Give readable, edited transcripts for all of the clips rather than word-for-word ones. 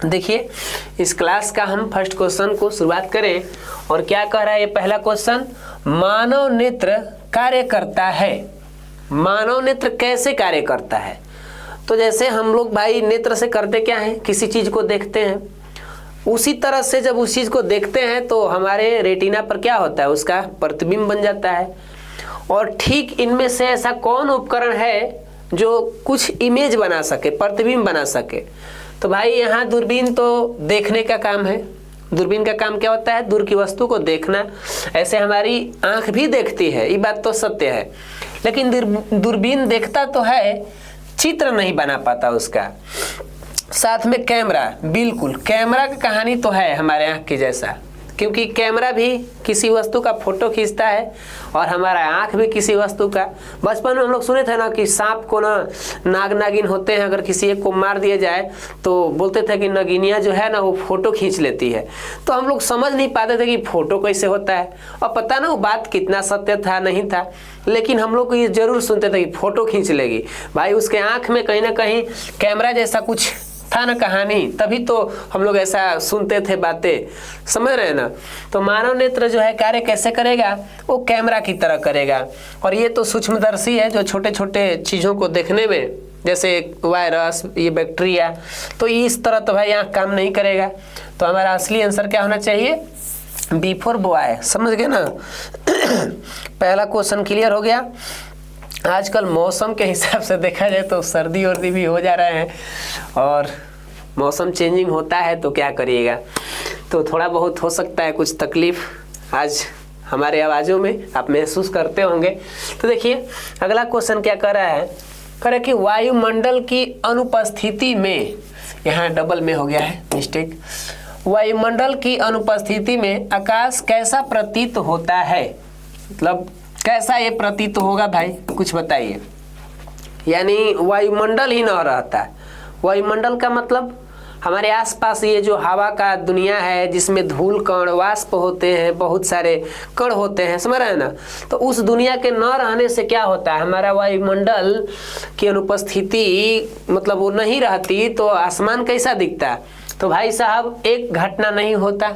देखिए इस क्लास का हम फर्स्ट क्वेश्चन को शुरुआत करें और क्या कह रहा है ये पहला क्वेश्चन, मानव नेत्र कार्य करता है। मानव नेत्र कैसे कार्य करता है? तो जैसे हम लोग भाई नेत्र से करते क्या है, किसी चीज को देखते हैं, उसी तरह से जब उस चीज को देखते हैं तो हमारे रेटिना पर क्या होता है, उसका प्रतिबिंब बन जाता है। और ठीक इनमें से ऐसा कौन उपकरण है जो कुछ इमेज बना सके, प्रतिबिंब बना सके? तो भाई यहाँ दूरबीन तो देखने का काम है। दूरबीन का काम क्या होता है? दूर की वस्तु को देखना। ऐसे हमारी आंख भी देखती है, ये बात तो सत्य है, लेकिन दूरबीन देखता तो है, चित्र नहीं बना पाता उसका। साथ में कैमरा, बिल्कुल कैमरा की कहानी तो है हमारे आंख की जैसा, क्योंकि कैमरा भी किसी वस्तु का फोटो खींचता है और हमारा आंख भी किसी वस्तु का। बचपन में हम लोग सुने थे ना कि सांप को ना नाग नागिन होते हैं, अगर किसी एक को मार दिया जाए तो बोलते थे कि नगिनिया जो है ना वो फोटो खींच लेती है। तो हम लोग समझ नहीं पाते थे कि फोटो कैसे होता है, और पता ना वो बात कितना सत्य था नहीं था, लेकिन हम लोग ये जरूर सुनते थे कि फोटो खींच लेगी। भाई उसके आँख में कहीं ना कहीं कैमरा जैसा कुछ था ना कहानी, तभी तो हम लोग ऐसा सुनते थे बातें, समझ रहे हैं ना। तो मानव नेत्र जो है कार्य कैसे करेगा, वो कैमरा की तरह करेगा। और ये तो सूक्ष्मदर्शी है जो छोटे छोटे चीज़ों को देखने में, जैसे वायरस, ये बैक्टीरिया, तो इस तरह तो भाई आँख काम नहीं करेगा। तो हमारा असली आंसर क्या होना चाहिए? Before boy. समझ गए ना? पहला क्वेश्चन क्लियर हो गया। आजकल मौसम के हिसाब से देखा जाए तो सर्दी वर्दी भी हो जा रहा है, और मौसम चेंजिंग होता है तो क्या करिएगा, तो थोड़ा बहुत हो सकता है कुछ तकलीफ आज हमारे आवाज़ों में आप महसूस करते होंगे। तो देखिए अगला क्वेश्चन क्या कर रहा है, कह रहा है कि वायुमंडल की अनुपस्थिति में, यहाँ डबल में हो गया है मिस्टेक, वायुमंडल की अनुपस्थिति में आकाश कैसा प्रतीत होता है? मतलब कैसा ये प्रतीत होगा भाई, कुछ बताइए। यानी वायुमंडल ही न रहता है। वायुमंडल का मतलब हमारे आसपास ये जो हवा का दुनिया है, जिसमें धूल कण, वाष्प होते हैं, बहुत सारे कण होते हैं, समझ रहे हैं ना। तो उस दुनिया के न रहने से क्या होता है, हमारा वायुमंडल की अनुपस्थिति, मतलब वो नहीं रहती तो आसमान कैसा दिखता? तो भाई साहब एक घटना नहीं होता।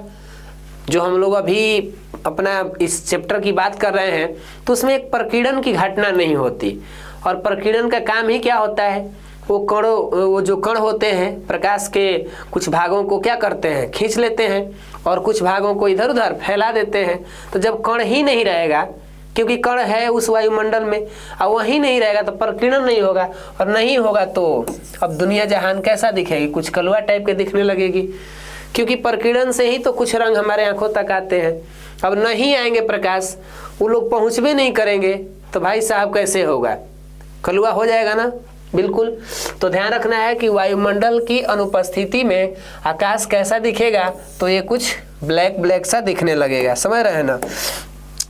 जो हम लोग अभी अपना इस चैप्टर की बात कर रहे हैं तो उसमें एक प्रकीर्णन की घटना नहीं होती, और प्रकीर्णन का काम ही क्या होता है, वो जो कण होते हैं प्रकाश के कुछ भागों को क्या करते हैं, खींच लेते हैं और कुछ भागों को इधर उधर फैला देते हैं। तो जब कण ही नहीं रहेगा, क्योंकि कण है उस वायुमंडल में, और वही नहीं रहेगा तो प्रकीर्णन नहीं होगा, और नहीं होगा तो अब दुनिया जहान कैसा दिखेगी? कुछ कलवा टाइप के दिखने लगेगी, क्योंकि प्रकीर्णन से ही तो कुछ रंग हमारे आंखों तक आते हैं। अब नहीं आएंगे प्रकाश, वो लोग पहुँच भी नहीं करेंगे, तो भाई साहब कैसे होगा? कलुआ हो जाएगा ना, बिल्कुल। तो ध्यान रखना है कि वायुमंडल की अनुपस्थिति में आकाश कैसा दिखेगा, तो ये कुछ ब्लैक ब्लैक सा दिखने लगेगा, समझ रहे हैं ना।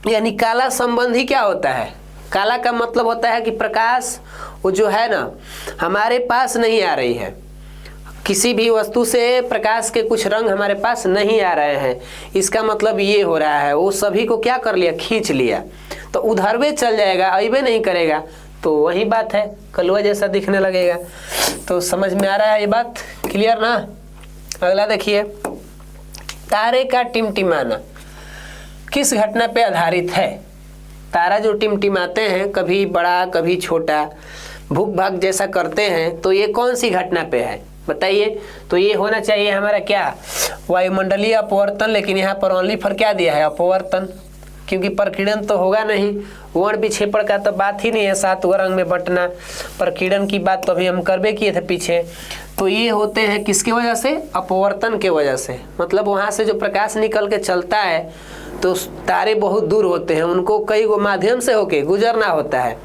यानी काला संबंधी क्या होता है? काला का मतलब होता है कि प्रकाश वो जो है ना हमारे पास नहीं आ रही है, किसी भी वस्तु से प्रकाश के कुछ रंग हमारे पास नहीं आ रहे हैं, इसका मतलब ये हो रहा है वो सभी को क्या कर लिया, खींच लिया, तो उधर भी चल जाएगा, अइबे नहीं करेगा, तो वही बात है, कलुआ जैसा दिखने लगेगा। तो समझ में आ रहा है ये बात, क्लियर ना? अगला देखिए, तारे का टिमटिमाना किस घटना पे आधारित है? तारा जो टिमटिमाते हैं, कभी बड़ा कभी छोटा, भूख भाग जैसा करते हैं, तो ये कौन सी घटना पे है बताइए? तो ये होना चाहिए हमारा क्या, वायुमंडलीय अपवर्तन, लेकिन यहाँ पर ओनली फॉर क्या दिया है, अपवर्तन, क्योंकि प्रकीर्णन तो होगा नहीं। वर्ण विक्षेपण का तो बात ही नहीं है, 7 रंग में बंटना, प्रकीर्णन की बात तो अभी हम करबे किए थे पीछे। तो ये होते हैं किसके वजह से, अपवर्तन के वजह से, मतलब वहाँ से जो प्रकाश निकल के चलता है तो तारे बहुत दूर होते हैं, उनको कई गो माध्यम से होके गुजरना होता है।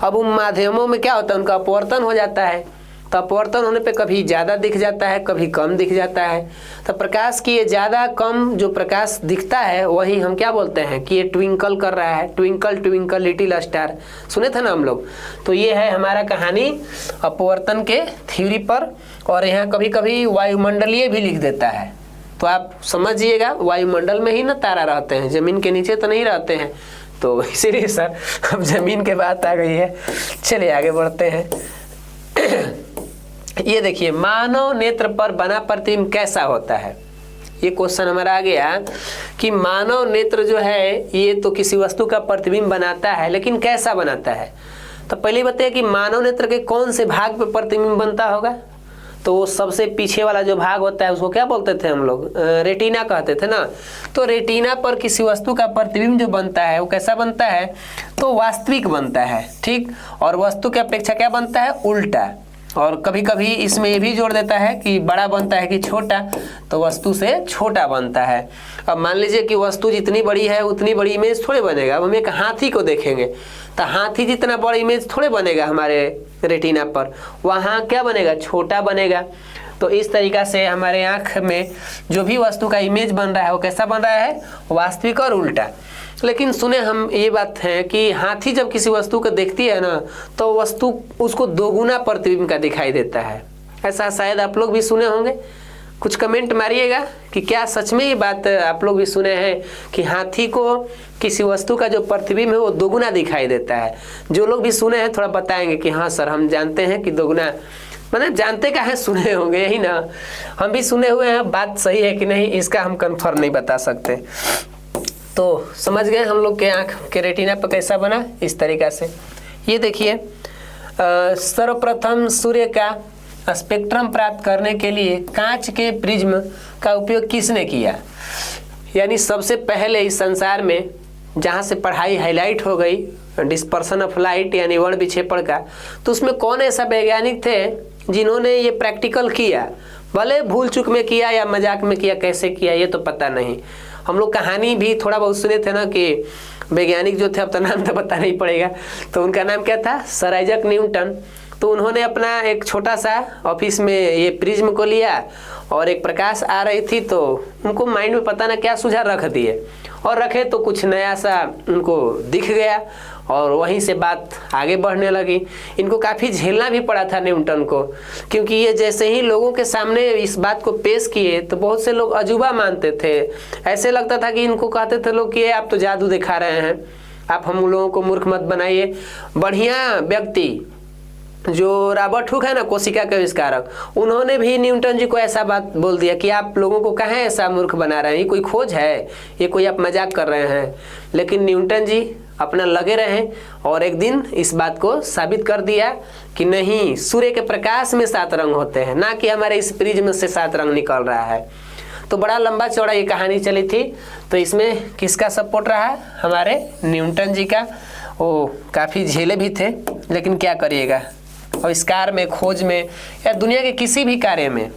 अब उन माध्यमों में क्या होता है, उनका अपवर्तन हो जाता है, तो अपवर्तन होने पे कभी ज़्यादा दिख जाता है, कभी कम दिख जाता है। तो प्रकाश की ये ज़्यादा कम जो प्रकाश दिखता है वही हम क्या बोलते हैं कि ये ट्विंकल कर रहा है, ट्विंकल ट्विंकल लिटिल स्टार, सुने थे ना हम लोग। तो ये है हमारा कहानी अपवर्तन के थ्योरी पर, और यहाँ कभी कभी वायुमंडलीय भी लिख देता है, तो आप समझिएगा वायुमंडल में ही ना तारा रहते हैं, जमीन के नीचे तो नहीं रहते हैं। तो इसीलिए सर अब जमीन के बात आ गई है, चलिए आगे बढ़ते हैं। ये देखिए, मानव नेत्र पर बना प्रतिबिंब कैसा होता है। ये क्वेश्चन हमारा आ गया कि मानव नेत्र जो है ये तो किसी वस्तु का प्रतिबिंब बनाता है, लेकिन कैसा बनाता है। तो पहले बताइए कि मानव नेत्र के कौन से भाग पे प्रतिबिंब बनता होगा। तो वो सबसे पीछे वाला जो भाग होता है उसको क्या बोलते थे हम लोग, रेटिना कहते थे ना। तो रेटिना पर किसी वस्तु का प्रतिबिंब जो बनता है वो कैसा बनता है, तो वास्तविक बनता है, ठीक। और वस्तु की अपेक्षा क्या बनता है, उल्टा। और कभी कभी इसमें ये भी जोड़ देता है कि बड़ा बनता है कि छोटा, तो वस्तु से छोटा बनता है। अब मान लीजिए कि वस्तु जितनी बड़ी है उतनी बड़ी इमेज थोड़े बनेगा। अब हम एक हाथी को देखेंगे तो हाथी जितना बड़ा इमेज थोड़े बनेगा हमारे रेटिना पर, वहाँ क्या बनेगा, छोटा बनेगा। तो इस तरीका से हमारे आँख में जो भी वस्तु का इमेज बन रहा है वो कैसा बन रहा है, वास्तविक और उल्टा। लेकिन सुने हम ये बात है कि हाथी जब किसी वस्तु को देखती है ना तो वस्तु उसको दोगुना प्रतिबिंब का दिखाई देता है। ऐसा शायद आप लोग भी सुने होंगे। कुछ कमेंट मारिएगा कि क्या सच में ये बात आप लोग भी सुने हैं कि हाथी को किसी वस्तु का जो प्रतिबिंब है वो दोगुना दिखाई देता है। जो लोग भी सुने हैं थोड़ा बताएंगे कि हाँ सर हम जानते हैं कि दोगुना, मतलब जानते का है, सुने होंगे, यही ना। हम भी सुने हुए हैं, बात सही है कि नहीं इसका हम कन्फर्म नहीं बता सकते। तो समझ गए हम लोग के आँख के रेटिना पर कैसा बना, इस तरीका से। ये देखिए, सर्वप्रथम सूर्य का स्पेक्ट्रम प्राप्त करने के लिए कांच के प्रिज्म का उपयोग किसने किया। यानी सबसे पहले इस संसार में जहाँ से पढ़ाई हाईलाइट हो गई, डिस्पर्सन ऑफ लाइट यानी वर्ण विक्षेपण का, तो उसमें कौन ऐसा वैज्ञानिक थे जिन्होंने ये प्रैक्टिकल किया। भले भूल चूक में किया या मजाक में किया, कैसे किया ये तो पता नहीं। हम लोग कहानी भी थोड़ा बहुत सुने थे ना कि वैज्ञानिक जो थे, अब तो नाम तो पता नहीं पड़ेगा, तो उनका नाम क्या था, सर आइजैक न्यूटन। तो उन्होंने अपना एक छोटा सा ऑफिस में ये प्रिज्म को लिया और एक प्रकाश आ रही थी तो उनको माइंड में पता ना क्या सुझाव रख दिए, और रखे तो कुछ नया सा उनको दिख गया और वहीं से बात आगे बढ़ने लगी। इनको काफ़ी झेलना भी पड़ा था न्यूटन को, क्योंकि ये जैसे ही लोगों के सामने इस बात को पेश किए तो बहुत से लोग अजूबा मानते थे। ऐसे लगता था कि इनको कहते थे लोग कि आप तो जादू दिखा रहे हैं, आप हम लोगों को मूर्ख मत बनाइए। बढ़िया व्यक्ति जो रॉबर्ट हुक है ना, कोशिका के आविष्कारक, उन्होंने भी न्यूटन जी को ऐसा बात बोल दिया कि आप लोगों को कहाँ ऐसा मूर्ख बना रहे हैं, ये कोई खोज है, ये कोई आप मजाक कर रहे हैं। लेकिन न्यूटन जी अपना लगे रहे और एक दिन इस बात को साबित कर दिया कि नहीं, सूर्य के प्रकाश में 7 रंग होते हैं, ना कि हमारे इस प्रिज्म से 7 रंग निकल रहा है। तो बड़ा लंबा चौड़ा ये कहानी चली थी। तो इसमें किसका सपोर्ट रहा, हमारे न्यूटन जी का। वो काफ़ी झेले भी थे, लेकिन क्या करिएगा, आविष्कार में, खोज में या दुनिया के किसी भी कार्य में,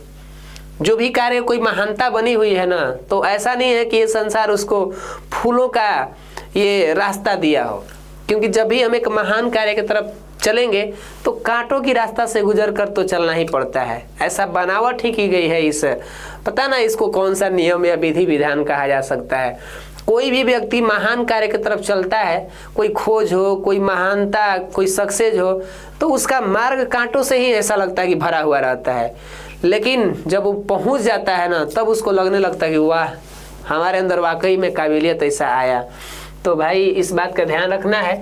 जो भी कार्य कोई महानता बनी हुई है ना, तो ऐसा नहीं है कि ये संसार उसको फूलों का ये रास्ता दिया हो। क्योंकि जब भी हम एक महान कार्य की तरफ चलेंगे तो कांटों की रास्ता से गुजर कर तो चलना ही पड़ता है। ऐसा बनावट ही की गई है इस, पता ना इसको कौन सा नियम या विधि विधान कहा जा सकता है। कोई भी व्यक्ति महान कार्य की तरफ चलता है, कोई खोज हो, कोई महानता, कोई सक्सेस हो, तो उसका मार्ग कांटों से ही ऐसा लगता है कि भरा हुआ रहता है। लेकिन जब वो पहुंच जाता है ना, तब उसको लगने लगता है कि वाह, हमारे अंदर वाकई में काबिलियत ऐसा आया। तो भाई इस बात का ध्यान रखना है।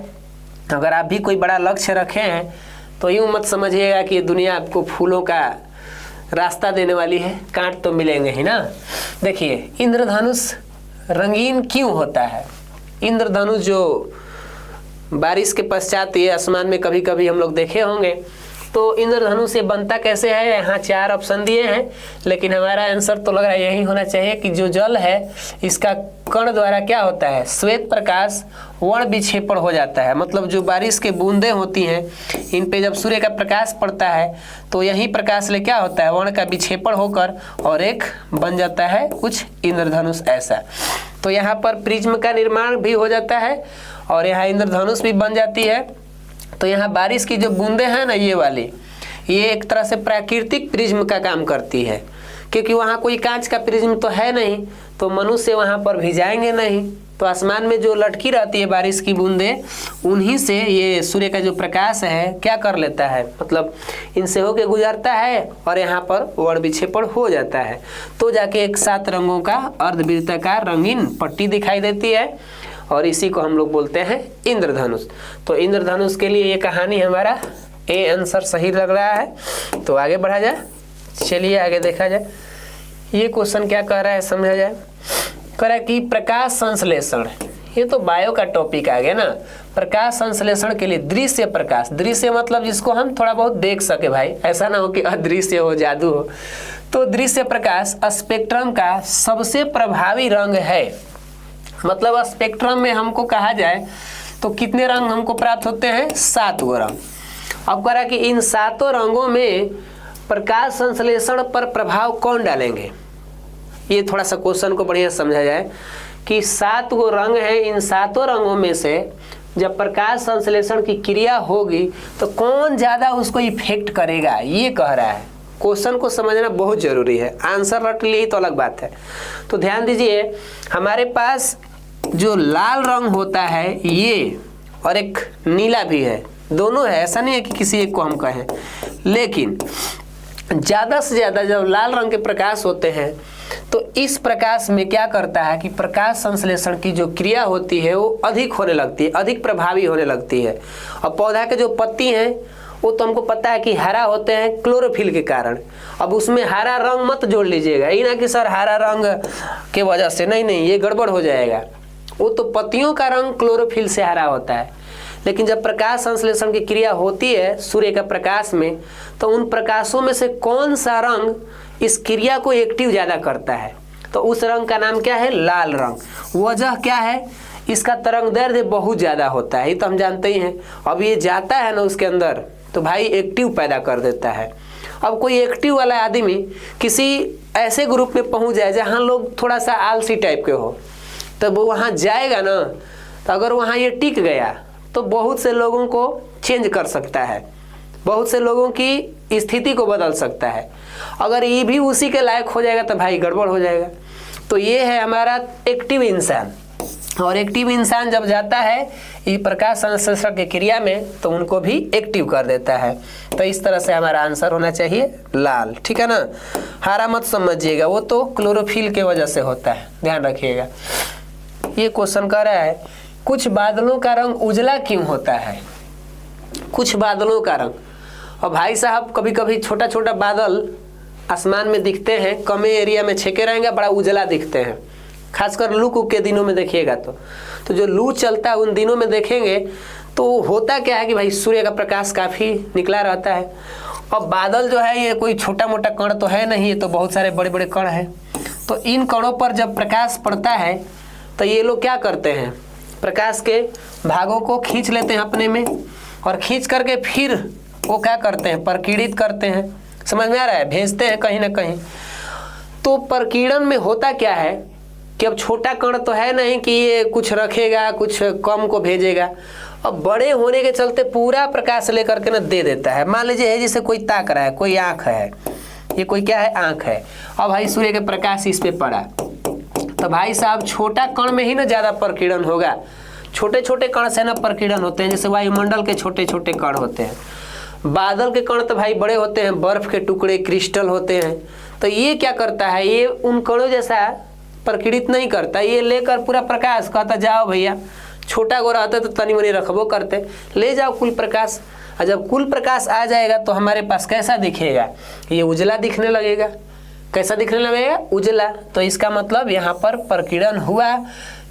अगर आप भी कोई बड़ा लक्ष्य रखे हैं तो यूँ मत समझिएगा कि ये दुनिया आपको फूलों का रास्ता देने वाली है, कांट तो मिलेंगे ही ना। देखिए, इंद्रधनुष रंगीन क्यों होता है। इंद्रधनुष जो बारिश के पश्चात ये आसमान में कभी कभी हम लोग देखे होंगे, तो इंद्रधनुष ये बनता कैसे है। यहाँ 4 ऑप्शन दिए हैं, लेकिन हमारा आंसर तो लग रहा है यही होना चाहिए कि जो जल है इसका कण द्वारा क्या होता है, श्वेत प्रकाश वर्ण विक्षेपण हो जाता है। मतलब जो बारिश के बूंदें होती हैं, इन पे जब सूर्य का प्रकाश पड़ता है तो यही प्रकाश ले क्या होता है, वर्ण का विक्षेपण होकर और एक बन जाता है कुछ इंद्रधनुष ऐसा। तो यहाँ पर प्रिज्म का निर्माण भी हो जाता है और यहाँ इंद्रधनुष भी बन जाती है। तो यहाँ बारिश की जो बूंदें हैं ना, ये वाली, ये एक तरह से प्राकृतिक प्रिज्म का काम करती है, क्योंकि वहाँ कोई कांच का प्रिज्म तो है नहीं, तो मनुष्य वहाँ पर भिजाएंगे नहीं। तो आसमान में जो लटकी रहती है बारिश की बूंदें, उन्हीं से ये सूर्य का जो प्रकाश है क्या कर लेता है, मतलब इनसे होके गुजरता है और यहाँ पर वर्ण विक्षेपण हो जाता है। तो जाके एक 7 रंगों का अर्धवृत्ताकार रंगीन पट्टी दिखाई देती है और इसी को हम लोग बोलते हैं इंद्रधनुष। तो इंद्रधनुष के लिए ये कहानी हमारा ए आंसर सही लग रहा है। तो आगे बढ़ा जाए, चलिए आगे देखा जाए ये क्वेश्चन क्या कह रहा है, समझा जाए। कह रहा है कि प्रकाश संश्लेषण, ये तो बायो का टॉपिक आ गया ना। प्रकाश संश्लेषण के लिए दृश्य प्रकाश, दृश्य मतलब जिसको हम थोड़ा बहुत देख सके भाई, ऐसा ना हो कि अदृश्य हो, जादू हो। तो दृश्य प्रकाश स्पेक्ट्रम का सबसे प्रभावी रंग है। मतलब स्पेक्ट्रम में हमको कहा जाए तो कितने रंग हमको प्राप्त होते हैं, 7 गो रंग। अब कह रहा कि इन 7 रंगों में प्रकाश संश्लेषण पर प्रभाव कौन डालेंगे। ये थोड़ा सा क्वेश्चन को बढ़िया समझा जाए कि 7 गो रंग हैं, इन 7 रंगों में से जब प्रकाश संश्लेषण की क्रिया होगी तो कौन ज्यादा उसको इफेक्ट करेगा, ये कह रहा है। क्वेश्चन को समझना बहुत जरूरी है, आंसर रट लिए तो अलग बात है। तो ध्यान दीजिए, हमारे पास जो लाल रंग होता है ये, और एक नीला भी है, दोनों है, ऐसा नहीं है कि किसी एक को हम कहें। लेकिन ज़्यादा से ज़्यादा जब लाल रंग के प्रकाश होते हैं तो इस प्रकाश में क्या करता है कि प्रकाश संश्लेषण की जो क्रिया होती है वो अधिक होने लगती है, अधिक प्रभावी होने लगती है। और पौधा के जो पत्ती हैं वो तो हमको पता है कि हरा होते हैं क्लोरोफिल के कारण। अब उसमें हरा रंग मत जोड़ लीजिएगा, ये ना कि सर हरा रंग के वजह से, नहीं नहीं, ये गड़बड़ हो जाएगा। वो तो पत्तियों का रंग क्लोरोफिल से हरा होता है। लेकिन जब प्रकाश संश्लेषण की क्रिया होती है सूर्य का प्रकाश में, तो उन प्रकाशों में से कौन सा रंग इस क्रिया को एक्टिव ज़्यादा करता है, तो उस रंग का नाम क्या है, लाल रंग। वजह क्या है, इसका तरंग दैर्ध्य बहुत ज़्यादा होता है, ये तो हम जानते ही हैं। अब ये जाता है ना उसके अंदर तो भाई एक्टिव पैदा कर देता है। अब कोई एक्टिव वाला आदमी किसी ऐसे ग्रुप में पहुंच जाए जहां लोग थोड़ा सा आलसी टाइप के हो, तो वो वहां जाएगा ना, तो अगर वहां ये टिक गया तो बहुत से लोगों को चेंज कर सकता है, बहुत से लोगों की स्थिति को बदल सकता है। अगर ये भी उसी के लायक हो जाएगा तो भाई गड़बड़ हो जाएगा। तो ये है हमारा एक्टिव इंसान, और एक्टिव इंसान जब जाता है ये प्रकाश संश्लेषण की क्रिया में तो उनको भी एक्टिव कर देता है। तो इस तरह से हमारा आंसर होना चाहिए लाल, ठीक है ना। हरा मत समझिएगा, वो तो क्लोरोफिल के वजह से होता है, ध्यान रखिएगा। ये क्वेश्चन कर रहा है कुछ बादलों का रंग उजला क्यों होता है, कुछ बादलों का रंग। और भाई साहब कभी कभी छोटा छोटा बादल आसमान में दिखते हैं, कम एरिया में छेके रहेंगे, बड़ा उजला दिखते हैं। खासकर लू के दिनों में देखिएगा तो जो लू चलता है उन दिनों में देखेंगे तो होता क्या है कि भाई सूर्य का प्रकाश काफ़ी निकला रहता है। और बादल जो है ये कोई छोटा मोटा कण तो है नहीं, ये तो बहुत सारे बड़े बड़े कण हैं। तो इन कणों पर जब प्रकाश पड़ता है तो ये लोग क्या करते हैं, प्रकाश के भागों को खींच लेते हैं अपने में, और खींच करके फिर वो क्या करते हैं, प्रकीर्णित करते हैं। समझ में आ रहा है, भेजते हैं कहीं ना कहीं। तो प्रकीर्णन में होता क्या है कि अब छोटा कण तो है नहीं कि ये कुछ रखेगा कुछ कम को भेजेगा, अब बड़े होने के चलते पूरा प्रकाश लेकर के ना दे देता है। मान लीजिए है जैसे कोई ताक रहा है, कोई आँख है, ये कोई क्या है, आँख है। अब भाई सूर्य के प्रकाश इस पे पड़ा तो भाई साहब छोटा कण में ही ना ज़्यादा प्रकीर्णन होगा, छोटे छोटे कण से ना प्रकीर्णन होते हैं, जैसे वायुमंडल के छोटे छोटे कण होते हैं। बादल के कण तो भाई बड़े होते हैं, बर्फ के टुकड़े क्रिस्टल होते हैं। तो ये क्या करता है, ये उन कणों जैसा प्रकीर्णित नहीं करता, ये लेकर पूरा प्रकाश कहता जाओ भैया, छोटा गो रहते तो तनी मनी रखबो करते, ले जाओ कुल प्रकाश। और जब कुल प्रकाश आ जाएगा तो हमारे पास कैसा दिखेगा, ये उजला दिखने लगेगा। कैसा दिखने लगेगा, उजला। तो इसका मतलब यहाँ पर प्रकीर्णन हुआ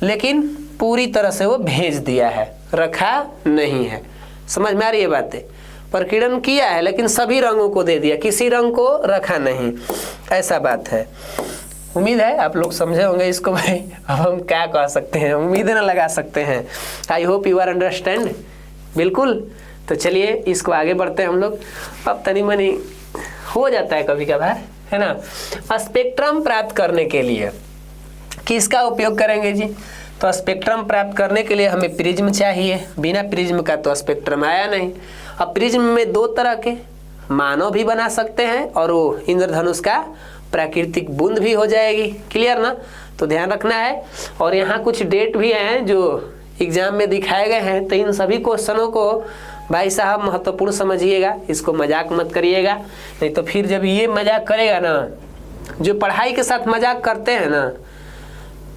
लेकिन पूरी तरह से वो भेज दिया है, रखा नहीं है। समझ में आ रही है बातें, प्रकीर्णन किया है लेकिन सभी रंगों को दे दिया, किसी रंग को रखा नहीं, ऐसा बात है। उम्मीद है आप लोग समझे होंगे इसको भाई। अब हम क्या कह सकते हैं, उम्मीद न लगा सकते हैं। I hope you are understand, बिल्कुल। तो चलिए इसको आगे बढ़ते हैं हम लोग। अब तनी मनी हो जाता है कभी कभार, है ना। स्पेक्ट्रम प्राप्त करने के लिए किसका उपयोग करेंगे जी, तो स्पेक्ट्रम प्राप्त करने के लिए हमें प्रिज्म चाहिए, बिना प्रिज्म का तो स्पेक्ट्रम आया नहीं। अब प्रिज्म में 2 तरह के मानव भी बना सकते हैं और वो इंद्रधनुष का प्राकृतिक बूंद भी हो जाएगी, क्लियर ना। तो ध्यान रखना है। और यहाँ कुछ डेट भी हैं जो एग्जाम में दिखाए गए हैं, तो इन सभी क्वेश्चनों को भाई साहब महत्वपूर्ण समझिएगा, इसको मजाक मत करिएगा, नहीं तो फिर जब ये मजाक करेगा ना, जो पढ़ाई के साथ मजाक करते हैं ना,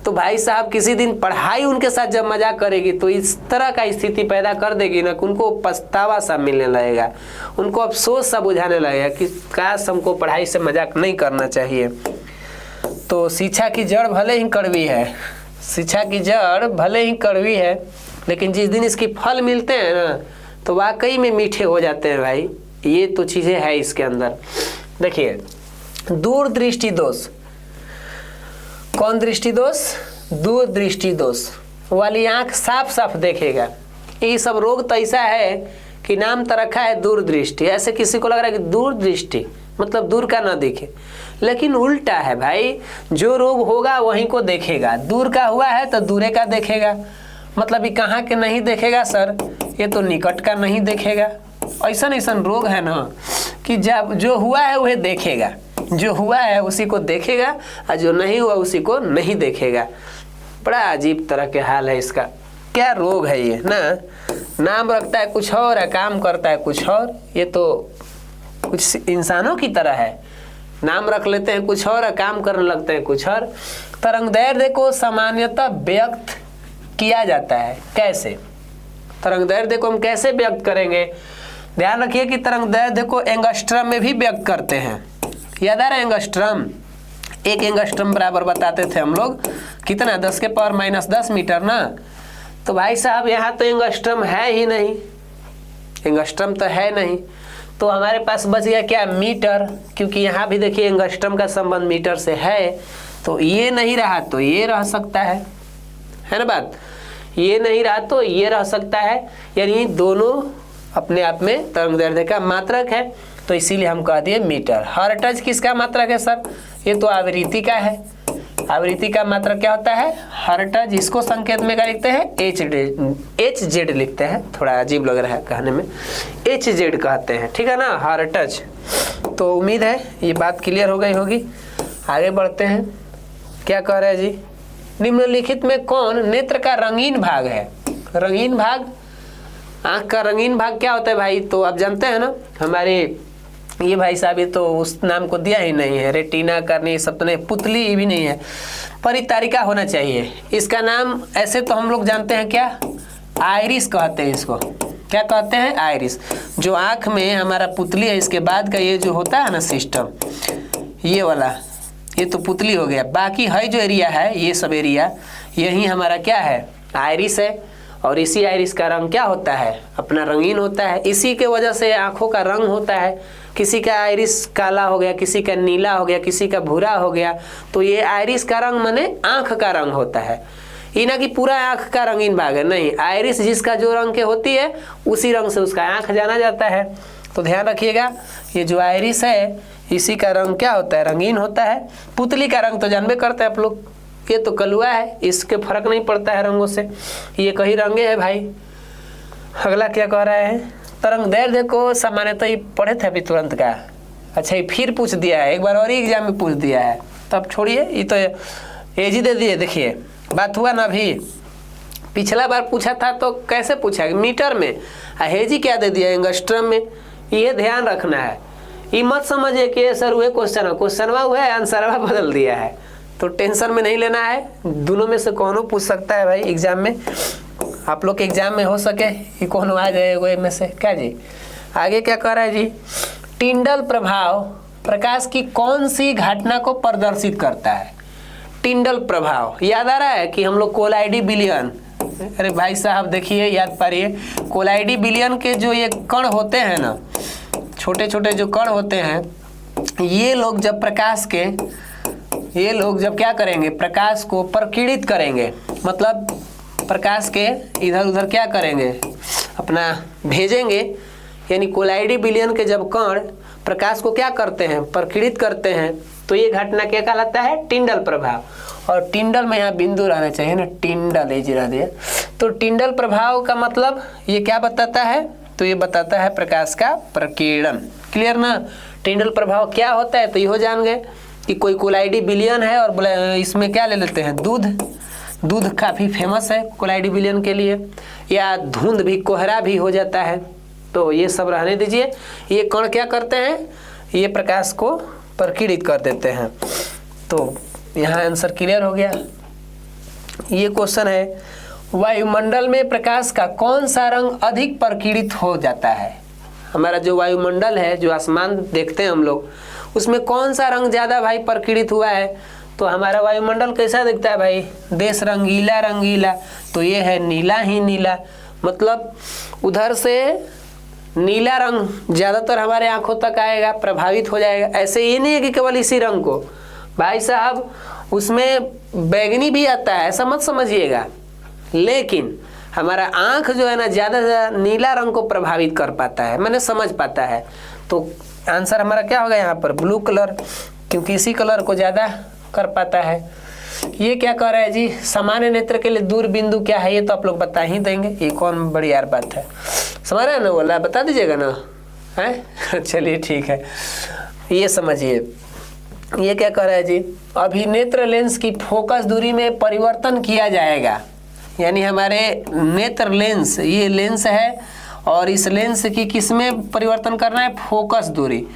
तो भाई साहब किसी दिन पढ़ाई उनके साथ जब मजाक करेगी तो इस तरह का स्थिति पैदा कर देगी ना कि उनको पछतावा सा मिलने लगेगा, उनको अफसोस सा बुझाने लगेगा कि काश हमको पढ़ाई से मजाक नहीं करना चाहिए। तो शिक्षा की जड़ भले ही कड़वी है, शिक्षा की जड़ भले ही कड़वी है, लेकिन जिस दिन इसकी फल मिलते हैं ना तो वाकई में मीठे हो जाते हैं भाई। ये तो चीज़ें हैं इसके अंदर। देखिए, दूरदृष्टि दोष। कौन दृष्टि दोष? दूरदृष्टि दोष वाली आंख साफ साफ देखेगा। ये सब रोग तो ऐसा है कि नाम तो रखा है दूरदृष्टि। ऐसे किसी को लग रहा है कि दूरदृष्टि मतलब दूर का ना देखे, लेकिन उल्टा है भाई। जो रोग होगा वहीं को देखेगा। दूर का हुआ है तो दूरे का देखेगा। मतलब ये कहाँ के नहीं देखेगा सर? ये तो निकट का नहीं देखेगा। ऐसा रोग है ना कि जब जो हुआ है वह देखेगा, जो हुआ है उसी को देखेगा और जो नहीं हुआ उसी को नहीं देखेगा। बड़ा अजीब तरह के हाल है इसका। क्या रोग है ये ना? नाम रखता है कुछ और है, काम करता है कुछ और। ये तो कुछ इंसानों की तरह है, नाम रख लेते हैं कुछ और, काम करने लगते हैं कुछ और। तरंगदैर्ध्य को सामान्यतः व्यक्त किया जाता है। कैसे? तरंगदैर्ध्य को हम कैसे व्यक्त करेंगे? ध्यान रखिए कि तरंगदैर्ध्य को एंगस्ट्रम में भी व्यक्त करते हैं। याद आ रहा है एंगस्ट्रम? एक एंगस्ट्रम बराबर बताते थे हम लोग कितना, 10 के पावर -10 मीटर ना। तो भाई साहब यहाँ तो एंगस्ट्रम है ही नहीं, एंगस्ट्रम तो है नहीं, तो हमारे पास बच गया क्या? मीटर। क्योंकि यहाँ भी देखिए एंगस्ट्रम का संबंध मीटर से है, तो ये नहीं रहा तो ये रह सकता है ना बात? ये नहीं रहा तो ये रह सकता है, यानी दोनों अपने आप में तरंगदैर्ध्य का मात्रक है, तो इसीलिए हम कह दिए मीटर। हर्ट्ज किसका मात्रक है सर? ये तो आवृत्ति का है। आवृत्ति का मात्रक क्या होता है? हर्ट्ज। इसको संकेत में क्या लिखते हैं? एच जेड लिखते हैं। थोड़ा अजीब लग रहा है कहने में, एच जेड कहते हैं, ठीक है ना, हर्ट्ज। तो उम्मीद है ये बात क्लियर हो गई होगी। आगे बढ़ते हैं। क्या कह रहे हैं जी? निम्नलिखित में कौन नेत्र का रंगीन भाग है? रंगीन भाग, आँख का रंगीन भाग क्या होता है भाई? तो आप जानते हैं ना, हमारे ये भाई साहब ये तो उस नाम को दिया ही नहीं है, रेटिना करनी सब तो नहीं, पुतली भी नहीं है, परितारिका होना चाहिए। इसका नाम ऐसे तो हम लोग जानते हैं क्या? आइरिस कहते हैं इसको। क्या कहते हैं? आइरिस। जो आँख में हमारा पुतली है, इसके बाद का ये जो होता है ना सिस्टम, ये वाला, ये तो पुतली हो गया। बाकी है जो एरिया है, ये सब एरिया, यही हमारा क्या है? आइरिस है। और इसी आइरिस का रंग क्या होता है? अपना रंगीन होता है। इसी के वजह से आँखों का रंग होता है। किसी का आइरिस काला हो गया, किसी का नीला हो गया, किसी का भूरा हो गया, तो ये आइरिस का रंग माने आँख का रंग होता है। ये ना कि पूरा आँख का रंगीन भाग है, नहीं। आइरिस जिसका जो रंग के होती है उसी रंग से उसका आँख जाना जाता है। तो ध्यान रखिएगा, ये जो आइरिस है इसी का रंग क्या होता है? रंगीन होता है। पुतली का रंग तो जानबे करते हैं आप लोग, ये तो कलुआ है, इसके फर्क नहीं पड़ता है रंगों से, ये कहीं रंगे है भाई। अगला क्या कह रहा है? तरंगदैर्ध्य को सामान्यतः ये पढ़े थे अभी तुरंत का। अच्छा, ये फिर पूछ दिया है, एक बार और ही एग्जाम में पूछ दिया है, तब छोड़िए, ये तो एज ही दे दिए। देखिए बात हुआ ना, अभी पिछला बार पूछा था तो कैसे पूछा? मीटर में, हेजी क्या दे दिया? एंगस्ट्रम में। ये ध्यान रखना है, ये मत समझिए कि सर वह क्वेश्चनवा हुआ है, आंसरवा बदल दिया है, तो टेंशन में नहीं लेना है। दोनों में से कौनों पूछ सकता है भाई एग्जाम में। आप लोग के एग्जाम में हो सके कि कौन आ जाए में से। क्या जी आगे क्या कर रहा है जी? टिंडल प्रभाव प्रकाश की कौन सी घटना को प्रदर्शित करता है? टिंडल प्रभाव याद आ रहा है कि हम लोग कोलाइडी बिलियन, अरे भाई साहब देखिए याद पारिए, कोलाइडी बिलियन के जो ये कण होते हैं ना, छोटे छोटे जो कण होते हैं, ये लोग जब प्रकाश के, ये लोग जब क्या करेंगे? प्रकाश को प्रकीर्णित करेंगे, मतलब प्रकाश के इधर उधर क्या करेंगे? अपना भेजेंगे। यानी कोलाइडी बिलियन के जब कण प्रकाश को क्या करते हैं? प्रकीर्णित करते हैं, तो ये घटना क्या कहलाता है? टिंडल प्रभाव। और टिंडल में यहाँ बिंदु रहना चाहिए ना, टिंडल एज रह दिया। तो टिंडल प्रभाव का मतलब ये क्या बताता है? तो ये बताता है प्रकाश का प्रकीर्णन। क्लियर ना? टिंडल प्रभाव क्या होता है तो ये हो जान गए कि कोई कोलाइडी बिलियन है और इसमें क्या ले लेते हैं? दूध काफ़ी फेमस है कोलाइडी बिलियन के लिए, या धुंध भी, कोहरा भी हो जाता है। तो ये सब रहने दीजिए। ये कण क्या करते हैं? ये प्रकाश को प्रकीर्णित कर देते हैं। तो यहाँ आंसर क्लियर हो गया। ये क्वेश्चन है, वायुमंडल में प्रकाश का कौन सा रंग अधिक प्रकीर्णित हो जाता है? हमारा जो वायुमंडल है, जो आसमान देखते हैं हम लोग, उसमें कौन सा रंग ज़्यादा भाई प्रकीर्णित हुआ है? तो हमारा वायुमंडल कैसा दिखता है भाई? देश रंगीला रंगीला, तो ये है नीला ही नीला। मतलब उधर से नीला रंग ज़्यादातर हमारे आंखों तक आएगा, प्रभावित हो जाएगा। ऐसे ये नहीं है कि केवल इसी रंग को, भाई साहब उसमें बैगनी भी आता है, ऐसा मत समझिएगा। लेकिन हमारा आंख जो है ना ज़्यादा से ज़्यादा नीला रंग को प्रभावित कर पाता है, मैंने समझ पाता है। तो आंसर हमारा क्या होगा यहाँ पर? ब्लू कलर, क्योंकि इसी कलर को ज़्यादा कर पाता है। ये क्या कह रहा है जी? सामान्य नेत्र के लिए दूर बिंदु क्या है? ये तो आप लोग बता ही देंगे, ये कौन बड़ी यार बात है। समझ रहे हैं ना? बोला बता दीजिएगा ना, है चलिए ठीक है। ये समझिए, ये क्या कह रहा है जी? अभिनेत्र लेंस की फोकस दूरी में परिवर्तन किया जाएगा। यानी हमारे नेत्र लेंस, ये लेंस है और इस लेंस की किस में परिवर्तन करना है? फोकस दूरी।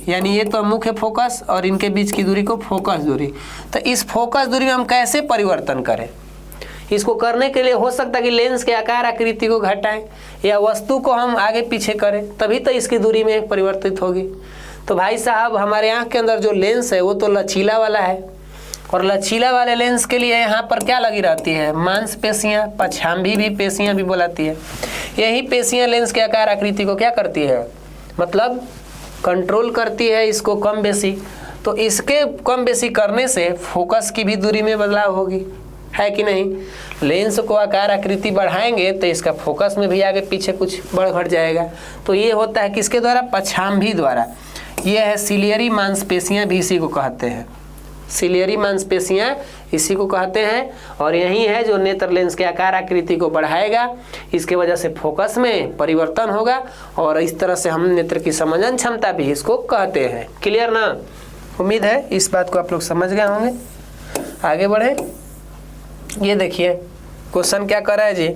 यानी ये तो मुख्य फोकस और इनके बीच की दूरी को फोकस दूरी। तो इस फोकस दूरी में हम कैसे परिवर्तन करें? इसको करने के लिए हो सकता है कि लेंस के आकार आकृति को घटाएं या वस्तु को हम आगे पीछे करें, तभी तो इसकी दूरी में परिवर्तित होगी। तो भाई साहब हमारे आँख के अंदर जो लेंस है वो तो लचीला वाला है, और लचीला वाले लेंस के लिए यहाँ पर क्या लगी रहती है? मांसपेशियाँ, पछांभी भी पेशियाँ भी बुलाती है। यही पेशियाँ लेंस के आकार आकृति को क्या करती है? मतलब कंट्रोल करती है, इसको कम बेसी। तो इसके कम बेसी करने से फोकस की भी दूरी में बदलाव होगी, है कि नहीं? लेंस को आकार आकृति बढ़ाएंगे तो इसका फोकस में भी आगे पीछे कुछ बढ़ घट जाएगा। तो ये होता है किसके द्वारा? पछांभी द्वारा। ये है सिलियरी मांसपेशियाँ भी इसी को कहते हैं, सिलियरी मांसपेशियाँ इसी को कहते हैं। और यही है जो नेत्र लेंस के आकार आकृति को बढ़ाएगा, इसके वजह से फोकस में परिवर्तन होगा, और इस तरह से हम नेत्र की समझन क्षमता भी इसको कहते हैं। क्लियर ना? उम्मीद है इस बात को आप लोग समझ गए होंगे। आगे बढ़े। ये देखिए क्वेश्चन क्या कर रहा है जी?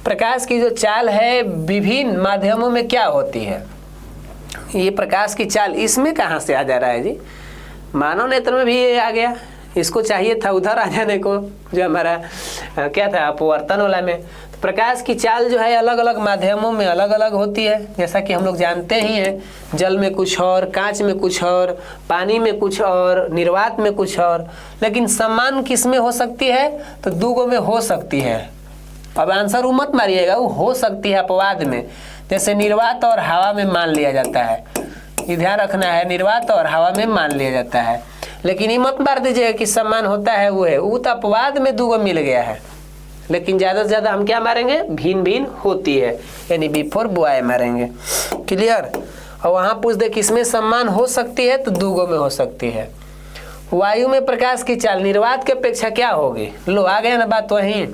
प्रकाश की जो चाल है विभिन्न माध्यमों में क्या होती है? ये प्रकाश की चाल इसमें कहाँ से आ जा रहा है जी? मानव नेत्र में भी ये आ गया, इसको चाहिए था उधर आ जाने को, जो हमारा क्या था अपवर्तन वाला में। तो प्रकाश की चाल जो है अलग अलग माध्यमों में अलग अलग होती है, जैसा कि हम लोग जानते ही हैं। जल में कुछ और, कांच में कुछ और, पानी में कुछ और, निर्वात में कुछ और। लेकिन समान किस में हो सकती है? तो दूगों में हो सकती है। अब आंसर वो मत मारिएगा, वो हो सकती है अपवाद में, जैसे निर्वात और हवा में मान लिया जाता है। ये ध्यान रखना है, निर्वात और हवा में मान लिया जाता है। लेकिन ये मत मार दीजिएगा कि समान होता है, वो है, वो तो अपवाद में दूगो मिल गया है। लेकिन ज़्यादा से ज़्यादा हम क्या मारेंगे? भिन्न भिन्न होती है, यानी बिफोर बॉय मारेंगे। क्लियर? और वहाँ पूछ दे किसमें समान हो सकती है, तो दूगो में हो सकती है। वायु में प्रकाश की चाल निर्वात की अपेक्षा क्या होगी? लो आ गया ना बात। वहीं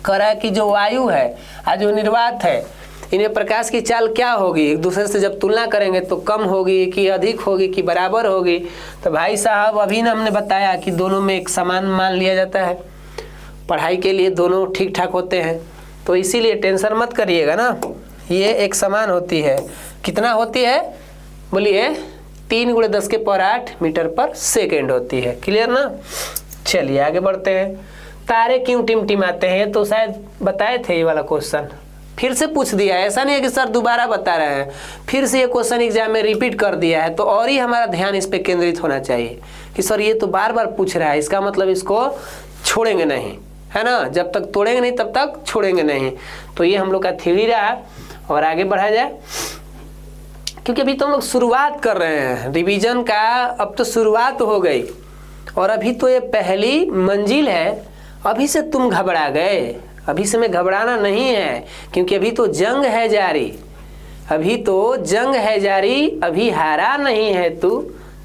कह रहा है कि जो वायु है और जो निर्वात है, इन्हें प्रकाश की चाल क्या होगी? एक दूसरे से जब तुलना करेंगे तो कम होगी कि अधिक होगी कि बराबर होगी? तो भाई साहब अभी ना हमने बताया कि दोनों में एक समान मान लिया जाता है, पढ़ाई के लिए दोनों ठीक ठाक होते हैं। तो इसीलिए टेंशन मत करिएगा ना, ये एक समान होती है। कितना होती है? बोलिए 3 × 10⁸ मीटर पर सेकेंड होती है। क्लियर ना? चलिए आगे बढ़ते हैं। तारे क्यों टिमटिमाते हैं? ये तो शायद बताए थे, ये वाला क्वेश्चन फिर से पूछ दिया है। ऐसा नहीं है कि सर दोबारा बता रहे हैं, फिर से ये क्वेश्चन एग्जाम में रिपीट कर दिया है, तो और ही हमारा ध्यान इस पे केंद्रित होना चाहिए कि सर ये तो बार बार पूछ रहा है, इसका मतलब इसको छोड़ेंगे नहीं, है ना? जब तक तोड़ेंगे नहीं तब तक छोड़ेंगे नहीं। तो ये हम लोग का थ्योरी रहा, और आगे बढ़ा जाए, क्योंकि अभी तो हम लोग शुरुआत कर रहे हैं रिवीजन का। अब तो शुरुआत हो गई और अभी तो ये पहली मंजिल है। अभी से तुम घबरा गए? अभी से मैं घबराना नहीं है, क्योंकि अभी तो जंग है जारी, अभी तो जंग है जारी, अभी हारा नहीं है तू।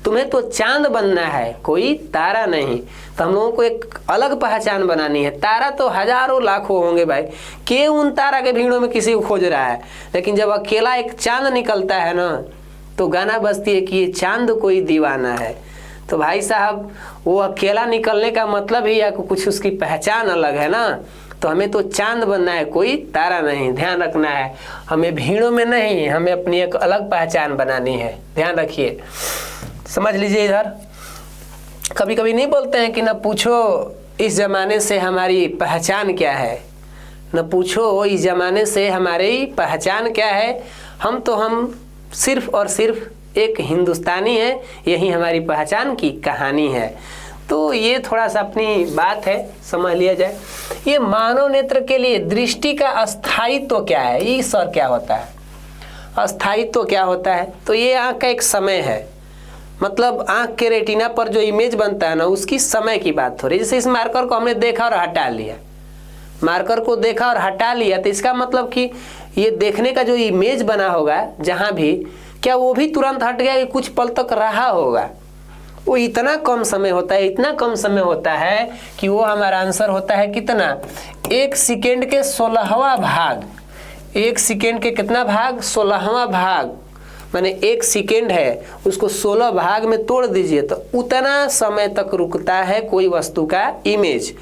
तुम्हें तो चांद बनना है, कोई तारा नहीं। तो हम लोगों को एक अलग पहचान बनानी है। तारा तो हजारों लाखों होंगे भाई, के उन तारा के भीड़ों में किसी को खोज रहा है। लेकिन जब अकेला एक चांद निकलता है ना, तो गाना बजती है कि ये चांद कोई दीवाना है। तो भाई साहब वो अकेला निकलने का मतलब ही या कुछ उसकी पहचान अलग है ना। तो हमें तो चांद बनना है, कोई तारा नहीं। ध्यान रखना है, हमें भीड़ों में नहीं, हमें अपनी एक अलग पहचान बनानी है। ध्यान रखिए, समझ लीजिए। इधर कभी कभी नहीं बोलते हैं कि ना पूछो इस ज़माने से हमारी पहचान क्या है, न पूछो इस ज़माने से हमारी पहचान क्या है, हम सिर्फ़ और सिर्फ एक हिंदुस्तानी है, यही हमारी पहचान की कहानी है। तो ये थोड़ा सा अपनी बात है, समझ लिया जाए। ये मानव नेत्र के लिए दृष्टि का अस्थायित्व क्या है, ये सर क्या होता है, अस्थायित्व क्या होता है? तो ये आँख का एक समय है, मतलब आँख के रेटिना पर जो इमेज बनता है ना, उसकी समय की बात हो रही है। जैसे इस मार्कर को हमने देखा और हटा लिया, मार्कर को देखा और हटा लिया, तो इसका मतलब कि ये देखने का जो इमेज बना होगा जहाँ भी, क्या वो भी तुरंत हट गया कि कुछ पल तक रहा होगा? वो इतना कम समय होता है, इतना कम समय होता है कि वो हमारा आंसर होता है कितना, 1 सेकेंड के 16वां भाग। 1 सेकेंड के कितना भाग, 16वां भाग, माने 1 सेकेंड है, उसको 16 भाग में तोड़ दीजिए तो उतना समय तक रुकता है कोई वस्तु का इमेज।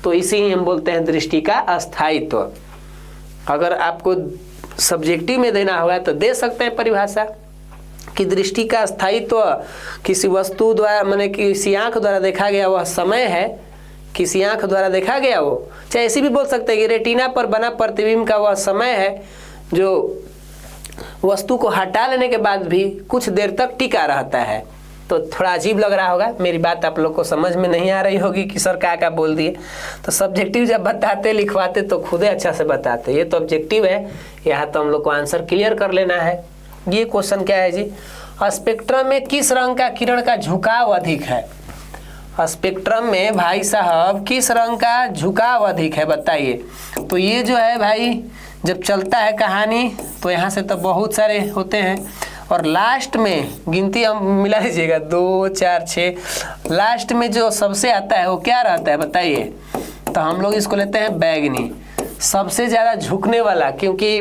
तो इसे ही हम बोलते हैं दृष्टि का अस्थायित्व। अगर आपको सब्जेक्टिव में देना होगा तो दे सकते हैं परिभाषा कि दृष्टि का अस्थायित्व किसी वस्तु द्वारा, माने किसी आँख द्वारा देखा गया वह समय है, किसी आँख द्वारा देखा गया वो, चाहे ऐसी भी बोल सकते हैं कि रेटिना पर बना प्रतिबिंब का वह समय है जो वस्तु को हटा लेने के बाद भी कुछ देर तक टिका रहता है। तो थोड़ा अजीब लग रहा होगा, मेरी बात आप लोग को समझ में नहीं आ रही होगी कि सर क्या बोल दिए। तो सब्जेक्टिव जब बताते लिखवाते तो खुदे अच्छा से बताते, ये तो ऑब्जेक्टिव है, यहाँ तो हम लोग को आंसर क्लियर कर लेना है। ये क्वेश्चन क्या है जी, स्पेक्ट्रम में किस रंग का किरण का झुकाव अधिक है? स्पेक्ट्रम में भाई साहब किस रंग का झुकाव अधिक है, बताइए। तो ये जो है भाई, जब चलता है कहानी तो यहाँ से तो बहुत सारे होते हैं, और लास्ट में गिनती हम मिला लीजिएगा 2 4 6, लास्ट में जो सबसे आता है वो क्या रहता है बताइए? तो हम लोग इसको लेते हैं बैगनी, सबसे ज़्यादा झुकने वाला, क्योंकि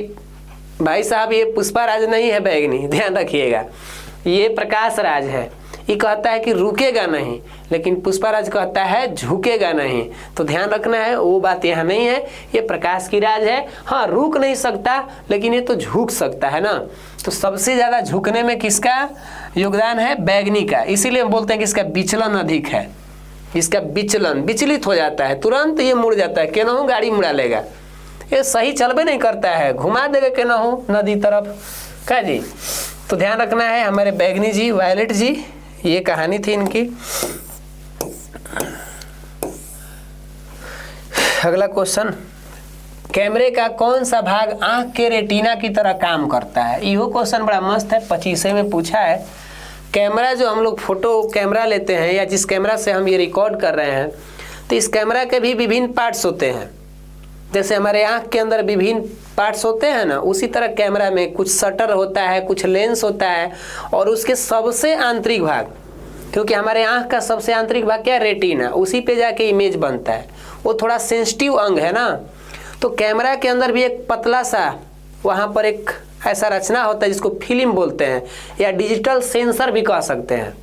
भाई साहब ये पुष्पा राज नहीं है बैगनी, ध्यान रखिएगा, ये प्रकाश राज है। ये कहता है कि रुकेगा नहीं, लेकिन पुष्पा राज कहता है झुकेगा नहीं। तो ध्यान रखना है, वो बात यहाँ नहीं है, ये प्रकाश की राज है। हाँ, रुक नहीं सकता लेकिन ये तो झुक सकता है ना। तो सबसे ज़्यादा झुकने में किसका योगदान है? बैगनी का। इसीलिए हम बोलते हैं कि इसका विचलन अधिक है, इसका विचलन, विचलित हो जाता है, तुरंत ये मुड़ जाता है, केनाहू गाड़ी मुड़ा लेगा, ये सही चलबे नहीं करता है, घुमा देगा केनाहू नदी तरफ का जी। तो ध्यान रखना है हमारे बैगनी जी, वायलेट जी, ये कहानी थी इनकी। अगला क्वेश्चन, कैमरे का कौन सा भाग आंख के रेटिना की तरह काम करता है? यो क्वेश्चन बड़ा मस्त है, 25 में पूछा है। कैमरा जो हम लोग फोटो कैमरा लेते हैं या जिस कैमरा से हम ये रिकॉर्ड कर रहे हैं, तो इस कैमरा के भी विभिन्न पार्ट्स होते हैं। जैसे हमारे आँख के अंदर विभिन्न पार्ट्स होते हैं ना, उसी तरह कैमरा में कुछ शटर होता है, कुछ लेंस होता है, और उसके सबसे आंतरिक भाग, क्योंकि हमारे आँख का सबसे आंतरिक भाग क्या है? रेटिना, उसी पे जाके इमेज बनता है, वो थोड़ा सेंसिटिव अंग है ना। तो कैमरा के अंदर भी एक पतला सा वहाँ पर एक ऐसा रचना होता है जिसको फिल्म बोलते हैं, या डिजिटल सेंसर भी कह सकते हैं।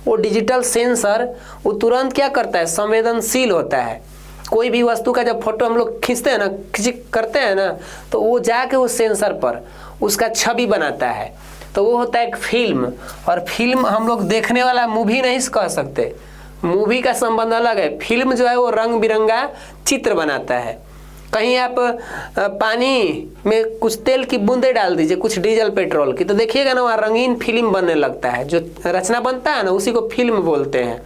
वो डिजिटल सेंसर वो तुरंत क्या करता है? संवेदनशील होता है। कोई भी वस्तु का जब फोटो हम लोग खींचते हैं ना, करते हैं ना, तो वो जाके उस सेंसर पर उसका छवि बनाता है। तो वो होता है एक फिल्म। और फिल्म हम लोग देखने वाला मूवी नहीं कह सकते, मूवी का संबंध अलग है। फिल्म जो है वो रंग बिरंगा चित्र बनाता है। कहीं आप पानी में कुछ तेल की बूंदे डाल दीजिए, कुछ डीजल पेट्रोल की, तो देखिएगा ना वहाँ रंगीन फिल्म बनने लगता है। जो रचना बनता है ना उसी को फिल्म बोलते हैं।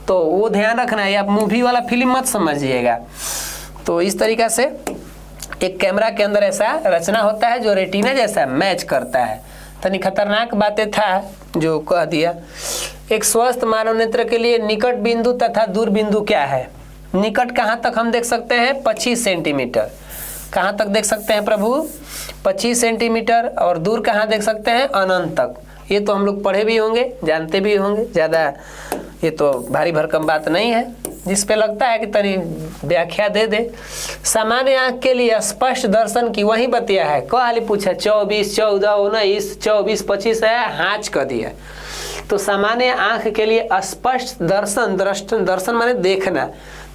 तो वो ध्यान रखना है, आप मूवी वाला फिल्म मत समझिएगा। तो इस तरीक़ा से एक कैमरा के अंदर ऐसा रचना होता है जो रेटिना जैसा मैच करता है। तनी खतरनाक बातें था जो कह दिया। एक स्वस्थ मानव नेत्र के लिए निकट बिंदु तथा दूर बिंदु क्या है? निकट कहाँ तक हम देख सकते हैं? 25 सेंटीमीटर। कहाँ तक देख सकते हैं प्रभु? 25 सेंटीमीटर। और दूर कहाँ देख सकते हैं? अनंत तक। ये तो हम लोग पढ़े भी होंगे, जानते भी होंगे, ज़्यादा ये तो भारी भरकम बात नहीं है। जिस पे लगता है कि तनी व्याख्या दे दे। सामान्य आँख के लिए स्पष्ट दर्शन की वही बतिया है। कहाली पूछा 24, 14, 19, 24, 25 है, हाँच कर दिया। तो सामान्य आँख के लिए स्पष्ट दर्शन माने देखना।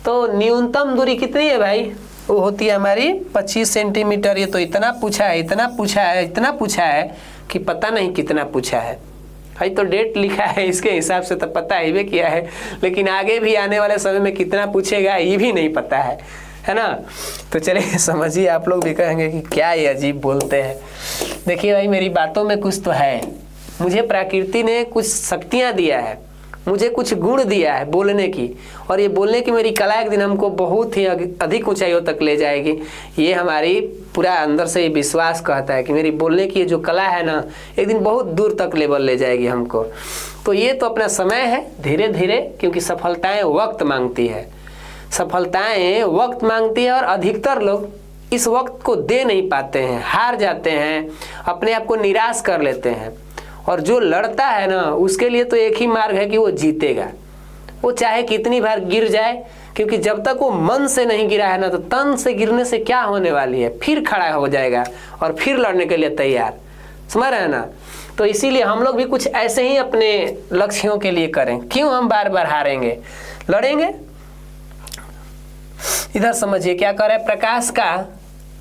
तो न्यूनतम दूरी कितनी है भाई? वो होती है हमारी 25 सेंटीमीटर। ये तो इतना पूछा है, इतना पूछा है, इतना पूछा है कि पता नहीं कितना पूछा है। भाई तो डेट लिखा है, इसके हिसाब से तो पता ही भी किया है, लेकिन आगे भी आने वाले समय में कितना पूछेगा ये भी नहीं पता है ना। तो चलिए समझिए, आप लोग भी कहेंगे कि क्या ये अजीब बोलते हैं। देखिए भाई, मेरी बातों में कुछ तो है, मुझे प्रकृति ने कुछ शक्तियाँ दिया है, मुझे कुछ गुण दिया है बोलने की, और ये बोलने की मेरी कला एक दिन हमको बहुत ही अधिक ऊंचाइयों तक ले जाएगी। ये हमारी पूरा अंदर से ये विश्वास कहता है कि मेरी बोलने की जो कला है ना, एक दिन बहुत दूर तक लेवल ले जाएगी हमको। तो ये तो अपना समय है, धीरे धीरे, क्योंकि सफलताएं वक्त मांगती है, सफलताएं वक्त मांगती है, और अधिकतर लोग इस वक्त को दे नहीं पाते हैं, हार जाते हैं, अपने आप को निराश कर लेते हैं। और जो लड़ता है ना, उसके लिए तो एक ही मार्ग है कि वो जीतेगा, वो चाहे कितनी बार गिर जाए, क्योंकि जब तक वो मन से नहीं गिरा है ना, तो तन से गिरने से क्या होने वाली है, फिर खड़ा हो जाएगा और फिर लड़ने के लिए तैयार, समझ रहे हैं ना। तो इसीलिए हम लोग भी कुछ ऐसे ही अपने लक्ष्यों के लिए करें। क्यों हम बार बार हारेंगे, लड़ेंगे। इधर समझिए क्या कर रहे हैं, प्रकाश का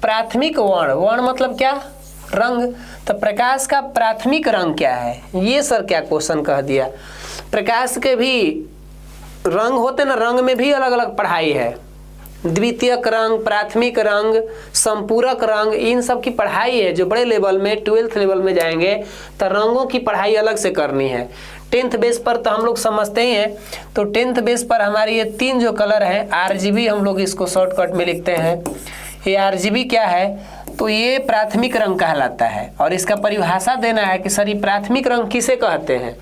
प्राथमिक वर्ण, वर्ण मतलब क्या, रंग। तो प्रकाश का प्राथमिक रंग क्या है, ये सर क्या क्वेश्चन कह दिया। प्रकाश के भी रंग होते ना, रंग में भी अलग अलग पढ़ाई है, द्वितीयक रंग, प्राथमिक रंग, संपूरक रंग, इन सब की पढ़ाई है। जो बड़े लेवल में 12th लेवल में जाएंगे तो रंगों की पढ़ाई अलग से करनी है। 10th बेस पर तो हम लोग समझते ही हैं। तो 10th बेस पर हमारी ये 3 जो कलर है, RGB हम लोग इसको शॉर्टकट में लिखते हैं। ये RGB क्या है, तो ये प्राथमिक रंग कहलाता है। और इसका परिभाषा देना है कि सर ये प्राथमिक रंग किसे कहते हैं।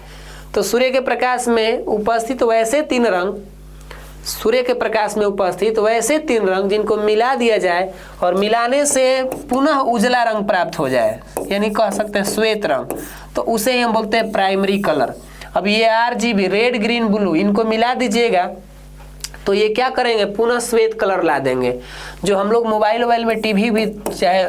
तो सूर्य के प्रकाश में उपस्थित वैसे 3 रंग, सूर्य के प्रकाश में उपस्थित वैसे 3 रंग जिनको मिला दिया जाए और मिलाने से पुनः उजला रंग प्राप्त हो जाए, यानी कह सकते हैं श्वेत रंग, तो उसे ही हम बोलते हैं प्राइमरी कलर। अब ये RGB, रेड ग्रीन ब्लू, इनको मिला दीजिएगा तो ये क्या करेंगे, पुनः श्वेत कलर ला देंगे। जो हम लोग मोबाइल में टीवी भी, चाहे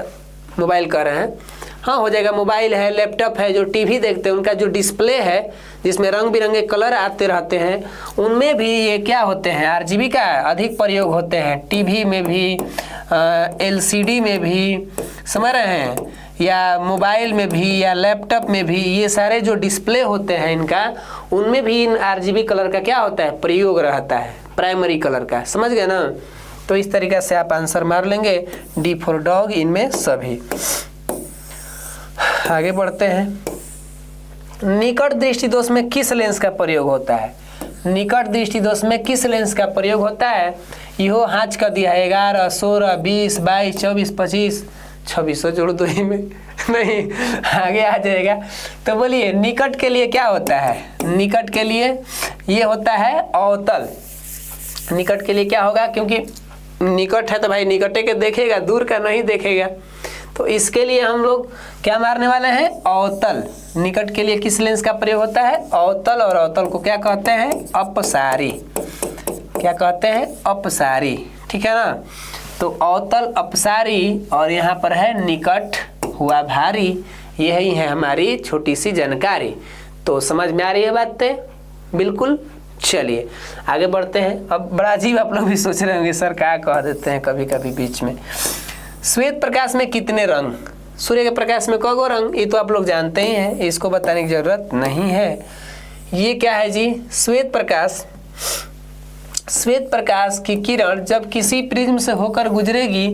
मोबाइल कर रहे हैं, हाँ हो जाएगा, मोबाइल है, लैपटॉप है, जो टीवी देखते हैं उनका जो डिस्प्ले है जिसमें रंग बिरंगे कलर आते रहते हैं, उनमें भी ये क्या होते हैं, RGB का अधिक प्रयोग होते हैं। टीवी में भी, LCD में भी, समझ रहे हैं, या मोबाइल में भी, या लैपटॉप में भी, ये सारे जो डिस्प्ले होते हैं इनका, उनमें भी इन RGB कलर का क्या होता है, प्रयोग रहता है, प्राइमरी कलर का। समझ गए ना। तो इस तरीके से आप आंसर मार लेंगे, D फॉर डॉग, इनमें सभी। आगे बढ़ते हैं। निकट दृष्टि दोष में किस लेंस का प्रयोग होता है, निकट दृष्टि दोष में किस लेंस का प्रयोग होता है। यो हाथ का दिया है 11, 16, 20, 22, 24, 25, 26 जोड़ दो ही में नहीं, आगे आ जाएगा। तो बोलिए निकट के लिए क्या होता है, निकट के लिए ये होता है अवतल। निकट के लिए क्या होगा, क्योंकि निकट है तो भाई निकटे के देखेगा, दूर का नहीं देखेगा। तो इसके लिए हम लोग क्या मारने वाले हैं, अवतल। निकट के लिए किस लेंस का प्रयोग होता है, अवतल। और अवतल को क्या कहते हैं, अपसारी। क्या कहते हैं, अपसारी, ठीक है ना। तो अवतल, अपसारी, और यहाँ पर है निकट हुआ भारी। यही है हमारी छोटी सी जानकारी। तो समझ में आ रही है बातें, बिल्कुल। चलिए आगे बढ़ते हैं। अब बड़ा अजीब आप लोग भी सोच रहे होंगे, सर क्या कह देते हैं कभी कभी बीच में। श्वेत प्रकाश में कितने रंग, सूर्य के प्रकाश में कौन रंग, ये तो आप लोग जानते ही हैं, इसको बताने की जरूरत नहीं है। ये क्या है जी, श्वेत प्रकाश। श्वेत प्रकाश की किरण जब किसी प्रिज्म से होकर गुजरेगी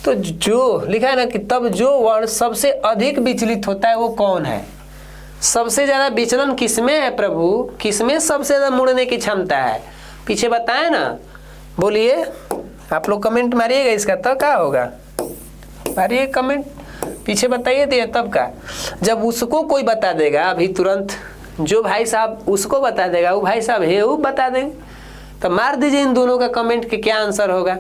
तो जो लिखा है ना कि तब जो वर्ण सबसे अधिक विचलित होता है वो कौन है। सबसे ज्यादा विचलन किसमें है प्रभु, किसमें सबसे ज्यादा मुड़ने की क्षमता है, पीछे बताए ना, बोलिए। आप लोग कमेंट मारिएगा इसका, तो क्या होगा, मारिए कमेंट, पीछे बताइए दिए तब का। जब उसको कोई बता देगा अभी तुरंत, जो भाई साहब उसको बता देगा वो भाई साहब है वो बता देंगे, तो मार दीजिए इन दोनों का कमेंट कि क्या आंसर होगा।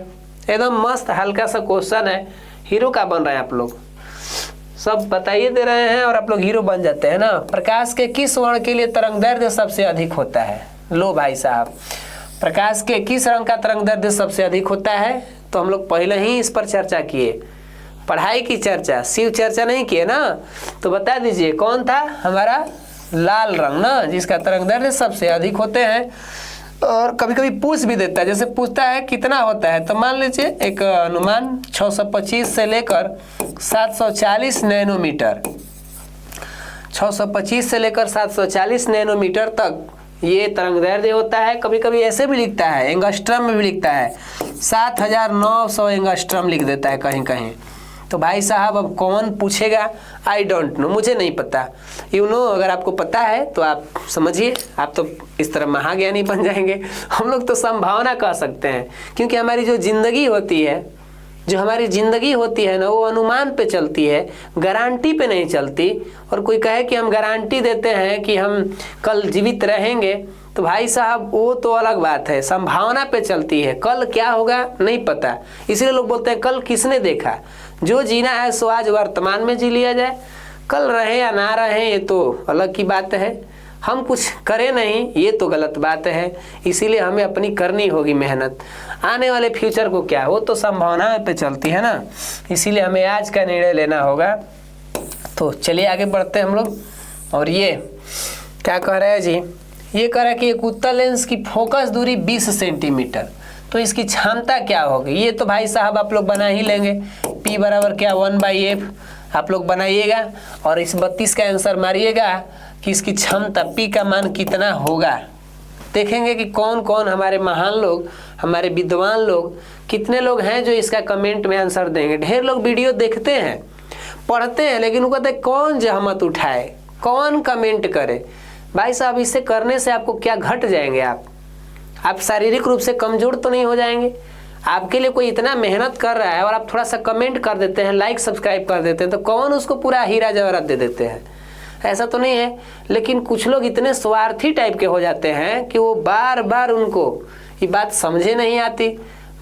एकदम मस्त हल्का सा क्वेश्चन है, हीरो का बन रहे हैं आप लोग, सब बताइए दे रहे हैं और आप लोग हीरो बन जाते हैं ना। प्रकाश के किस वर्ण के लिए तरंगदैर्ध्य सबसे अधिक होता है, लो भाई साहब, प्रकाश के किस रंग का तरंगदैर्ध्य सबसे अधिक होता है। तो हम लोग पहले ही इस पर चर्चा किए, पढ़ाई की चर्चा, शिव चर्चा नहीं किए ना। तो बता दीजिए कौन था, हमारा लाल रंग ना, जिसका तरंगदैर्ध्य सबसे अधिक होते हैं। और कभी कभी पूछ भी देता है, जैसे पूछता है कितना होता है, तो मान लीजिए एक अनुमान 625 से लेकर 740 नैनोमीटर, 625 से लेकर 740 नैनोमीटर तक ये तरंगदैर्ध्य होता है। कभी कभी ऐसे भी लिखता है, एंगस्ट्रम में भी लिखता है, 7900 एंगस्ट्रम लिख देता है कहीं कहीं। तो भाई साहब अब कौन पूछेगा, आई डोंट नो, मुझे नहीं पता। यू नो, अगर आपको पता है तो आप समझिए, आप तो इस तरह महाज्ञानी बन जाएंगे। हम लोग तो संभावना कह सकते हैं, क्योंकि हमारी जो जिंदगी होती है, जो हमारी ज़िंदगी होती है ना, वो अनुमान पे चलती है, गारंटी पे नहीं चलती। और कोई कहे कि हम गारंटी देते हैं कि हम कल जीवित रहेंगे, तो भाई साहब वो तो अलग बात है, संभावना पे चलती है। कल क्या होगा नहीं पता, इसीलिए लोग बोलते हैं कल किसने देखा। जो जीना है सो आज वर्तमान में जी लिया जाए, कल रहे या ना रहे ये तो अलग की बात है। हम कुछ करें नहीं ये तो गलत बात है, इसीलिए हमें अपनी करनी होगी मेहनत। आने वाले फ्यूचर को क्या, वो तो संभावना पे चलती है ना, इसीलिए हमें आज का निर्णय लेना होगा। तो चलिए आगे बढ़ते हैं हम लोग। और ये क्या कह रहे हैं जी, ये कह रहा है कि एक उत्तल लेंस की फोकस दूरी 20 सेंटीमीटर, तो इसकी क्षमता क्या होगी। ये तो भाई साहब आप लोग बना ही लेंगे, P बराबर क्या 1/f आप लोग बनाइएगा और इस 32 का आंसर मारिएगा कि इसकी क्षमता P का मान कितना होगा। देखेंगे कि कौन कौन हमारे महान लोग, हमारे विद्वान लोग, कितने लोग हैं जो इसका कमेंट में आंसर देंगे। ढेर लोग वीडियो देखते हैं, पढ़ते हैं, लेकिन वो कहते हैं कौन जहमत उठाए, कौन कमेंट करे। भाई साहब इससे करने से आपको क्या घट जाएंगे, आप शारीरिक रूप से कमज़ोर तो नहीं हो जाएंगे। आपके लिए कोई इतना मेहनत कर रहा है और आप थोड़ा सा कमेंट कर देते हैं, लाइक सब्सक्राइब कर देते हैं, तो कौन उसको पूरा हीरा जवाहरात दे देते हैं, ऐसा तो नहीं है। लेकिन कुछ लोग इतने स्वार्थी टाइप के हो जाते हैं कि वो बार बार उनको ये बात समझे नहीं आती।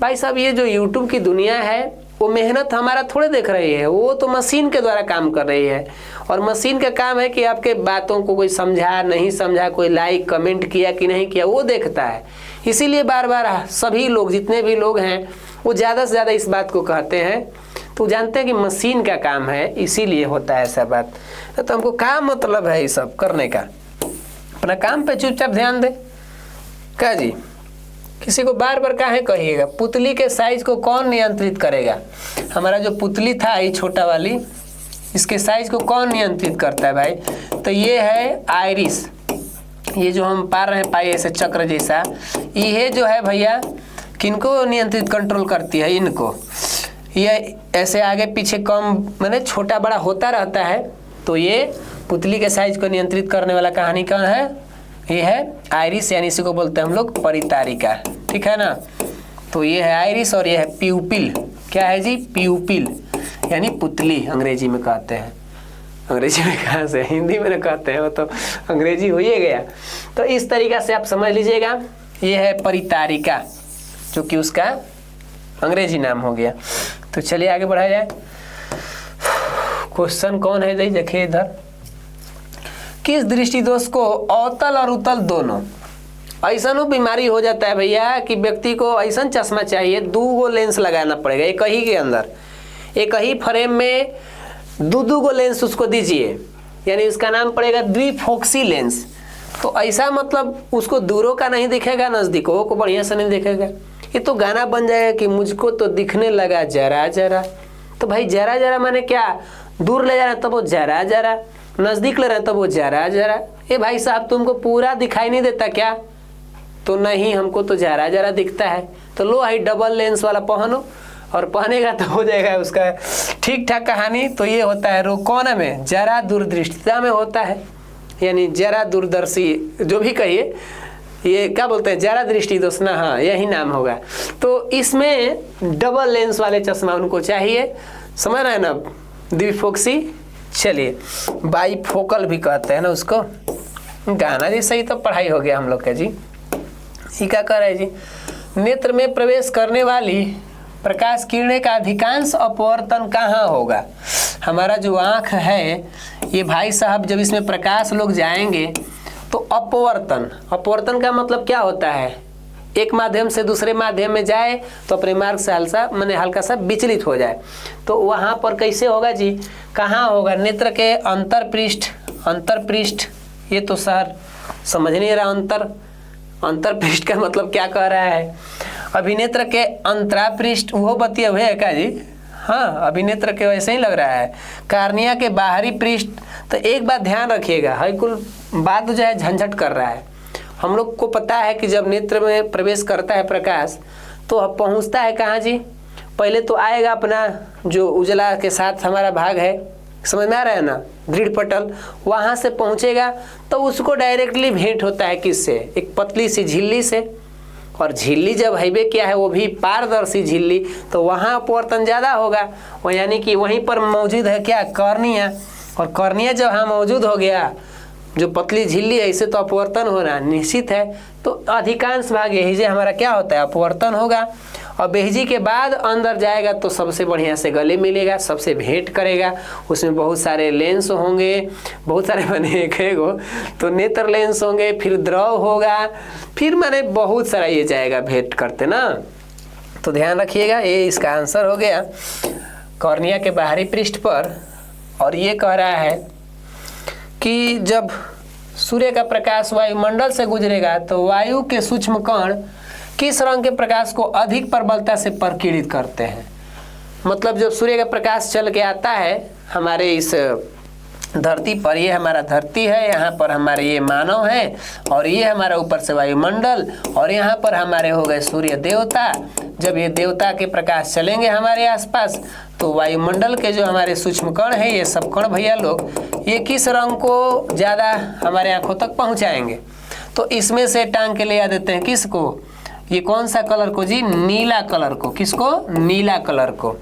भाई साहब ये जो यूट्यूब की दुनिया है वो मेहनत हमारा थोड़े देख रही है, वो तो मशीन के द्वारा काम कर रही है। और मशीन का काम है कि आपके बातों को कोई समझा नहीं समझा, कोई लाइक कमेंट किया कि नहीं किया, वो देखता है। इसीलिए बार बार सभी लोग, जितने भी लोग हैं, वो ज़्यादा से ज़्यादा इस बात को कहते हैं। तो जानते हैं कि मशीन का काम है, इसीलिए होता है ऐसा बात। तो हमको क्या मतलब है ये सब करने का, अपना काम पे चुपचाप ध्यान दे। क्या जी, किसी को बार बार काहे कहिएगा। पुतली के साइज को कौन नियंत्रित करेगा। हमारा जो पुतली था ये छोटा वाली, इसके साइज को कौन नियंत्रित करता है भाई, तो ये है आइरिस। ये जो हम पा रहे हैं पाई ऐसे चक्र जैसा, ये जो है भैया किनको नियंत्रित कंट्रोल करती है, इनको। ये ऐसे आगे पीछे कम माने छोटा बड़ा होता रहता है। तो ये पुतली के साइज को नियंत्रित करने वाला कहानी कौन है, ये है आइरिस, यानी इसी को बोलते हैं हम लोग परितारिका, ठीक है ना। तो ये है आइरिस और ये है प्यूपिल। क्या है जी, प्यूपिल यानी पुतली अंग्रेजी में कहते हैं। अंग्रेजी में कहाँ से, हिंदी में ना कहते हैं, वो तो अंग्रेजी हो ही गया। तो इस तरीक़ा से आप समझ लीजिएगा, ये है परितारिका जो कि उसका अंग्रेजी नाम हो गया। तो चलिए आगे बढ़ाया जाए। क्वेश्चन कौन है जी, देखिए इधर, किस दृष्टि दोष को अवतल और उत्तल दोनों, ऐसा बीमारी हो जाता है भैया कि व्यक्ति को ऐसा चश्मा चाहिए, 2 लेंस लगाना पड़ेगा एक ही के अंदर, एक ही फ्रेम में 2 लेंस उसको दीजिए, यानी उसका नाम पड़ेगा द्विफोक्सी लेंस। तो ऐसा मतलब उसको दूरों का नहीं दिखेगा, नज़दीकों को बढ़िया से नहीं दिखेगा। ये तो गाना बन जाएगा कि मुझको तो दिखने लगा जरा जरा। तो भाई जरा जरा माने क्या, दूर ले जा रहे हैं तब वो जरा जरा, नज़दीक ले रहे हैं तब वो जरा जरा। ये भाई साहब तुमको पूरा दिखाई नहीं देता क्या, तो नहीं हमको तो जरा जरा दिखता है। तो लो भाई डबल लेंस वाला पहनो, और पहनेगा तो हो जाएगा उसका ठीक ठाक कहानी। तो ये होता है कौन में, जरा दूरदृष्टिता में होता है, यानी जरा दूरदर्शी जो भी कहिए, ये क्या बोलते हैं, जरा दृष्टि दोष ना, हाँ यही नाम होगा। तो इसमें डबल लेंस वाले चश्मा उनको चाहिए, समझ रहे हैं ना, द्विफोक्सी। चलिए बाईफोकल भी कहते हैं ना उसको, गाना जैसा ही तो पढ़ाई हो गया हम लोग का जी। ये क्या कर रहे हैं जी, नेत्र में प्रवेश करने वाली प्रकाश किरणें का अधिकांश अपवर्तन कहाँ होगा। हमारा जो आँख है ये भाई साहब, जब इसमें प्रकाश लोग जाएंगे तो अपवर्तन, अपवर्तन का मतलब क्या होता है, एक माध्यम से दूसरे माध्यम में जाए तो अपने मार्ग से हल्का सा विचलित हो जाए। तो वहाँ पर कैसे होगा जी, कहाँ होगा, नेत्र के अंतरपृष्ठ, अंतरपृष्ठ, ये तो सर समझ नहीं रहा, अंतरपृष्ठ का मतलब क्या कह रहा है। अभिनेत्र के अंतरापृष्ठ वो बतिया हुए है क्या जी, हाँ, अभिनेत्र के वैसे ही लग रहा है। कार्निया के बाहरी पृष्ठ, तो एक बात ध्यान रखिएगा, हर कुल बात जो है झंझट कर रहा है। हम लोग को पता है कि जब नेत्र में प्रवेश करता है प्रकाश तो अब पहुंचता है कहाँ जी? पहले तो आएगा अपना जो उजला के साथ हमारा भाग है, समझ में आ रहा है ना, दृढ़ पटल, वहाँ से पहुँचेगा तो उसको डायरेक्टली भेंट होता है किससे? एक पतली सी झिल्ली से। और झिल्ली जब हैबे क्या है, वो भी पारदर्शी झिल्ली, तो वहाँ अपवर्तन ज़्यादा होगा, वो यानी कि वहीं पर मौजूद है क्या? कॉर्निया। और कॉर्निया जब वहाँ मौजूद हो गया, जो पतली झिल्ली है, इससे तो अपवर्तन होना निश्चित है। तो अधिकांश भाग बेहिजे हमारा क्या होता है? अपवर्तन होगा। और बेहिजी के बाद अंदर जाएगा तो सबसे बढ़िया से गले मिलेगा, सबसे भेंट करेगा। उसमें बहुत सारे लेंस होंगे, बहुत सारे बने एक तो नेत्र लेंस होंगे, फिर द्रव होगा, फिर मैंने बहुत सारा ये जाएगा भेंट करते ना। तो ध्यान रखिएगा, ये इसका आंसर हो गया कॉर्निया के बाहरी पृष्ठ पर। और ये कह रहा है कि जब सूर्य का प्रकाश वायुमंडल से गुजरेगा तो वायु के सूक्ष्म कण किस रंग के प्रकाश को अधिक प्रबलता से प्रकीर्णित करते हैं? मतलब जब सूर्य का प्रकाश चल के आता है हमारे इस धरती पर, ये हमारा धरती है, यहाँ पर हमारे ये मानव है, और ये हमारा ऊपर से वायुमंडल, और यहाँ पर हमारे हो गए सूर्य देवता। जब ये देवता के प्रकाश चलेंगे हमारे आसपास तो वायुमंडल के जो हमारे सूक्ष्म कण है, ये सब कण भैया लोग, ये किस रंग को ज़्यादा हमारे आंखों तक पहुँचाएंगे? तो इसमें से टांग के ले आ देते हैं किसको? ये कौन सा कलर को जी? नीला कलर को। किसको? नीला कलर को।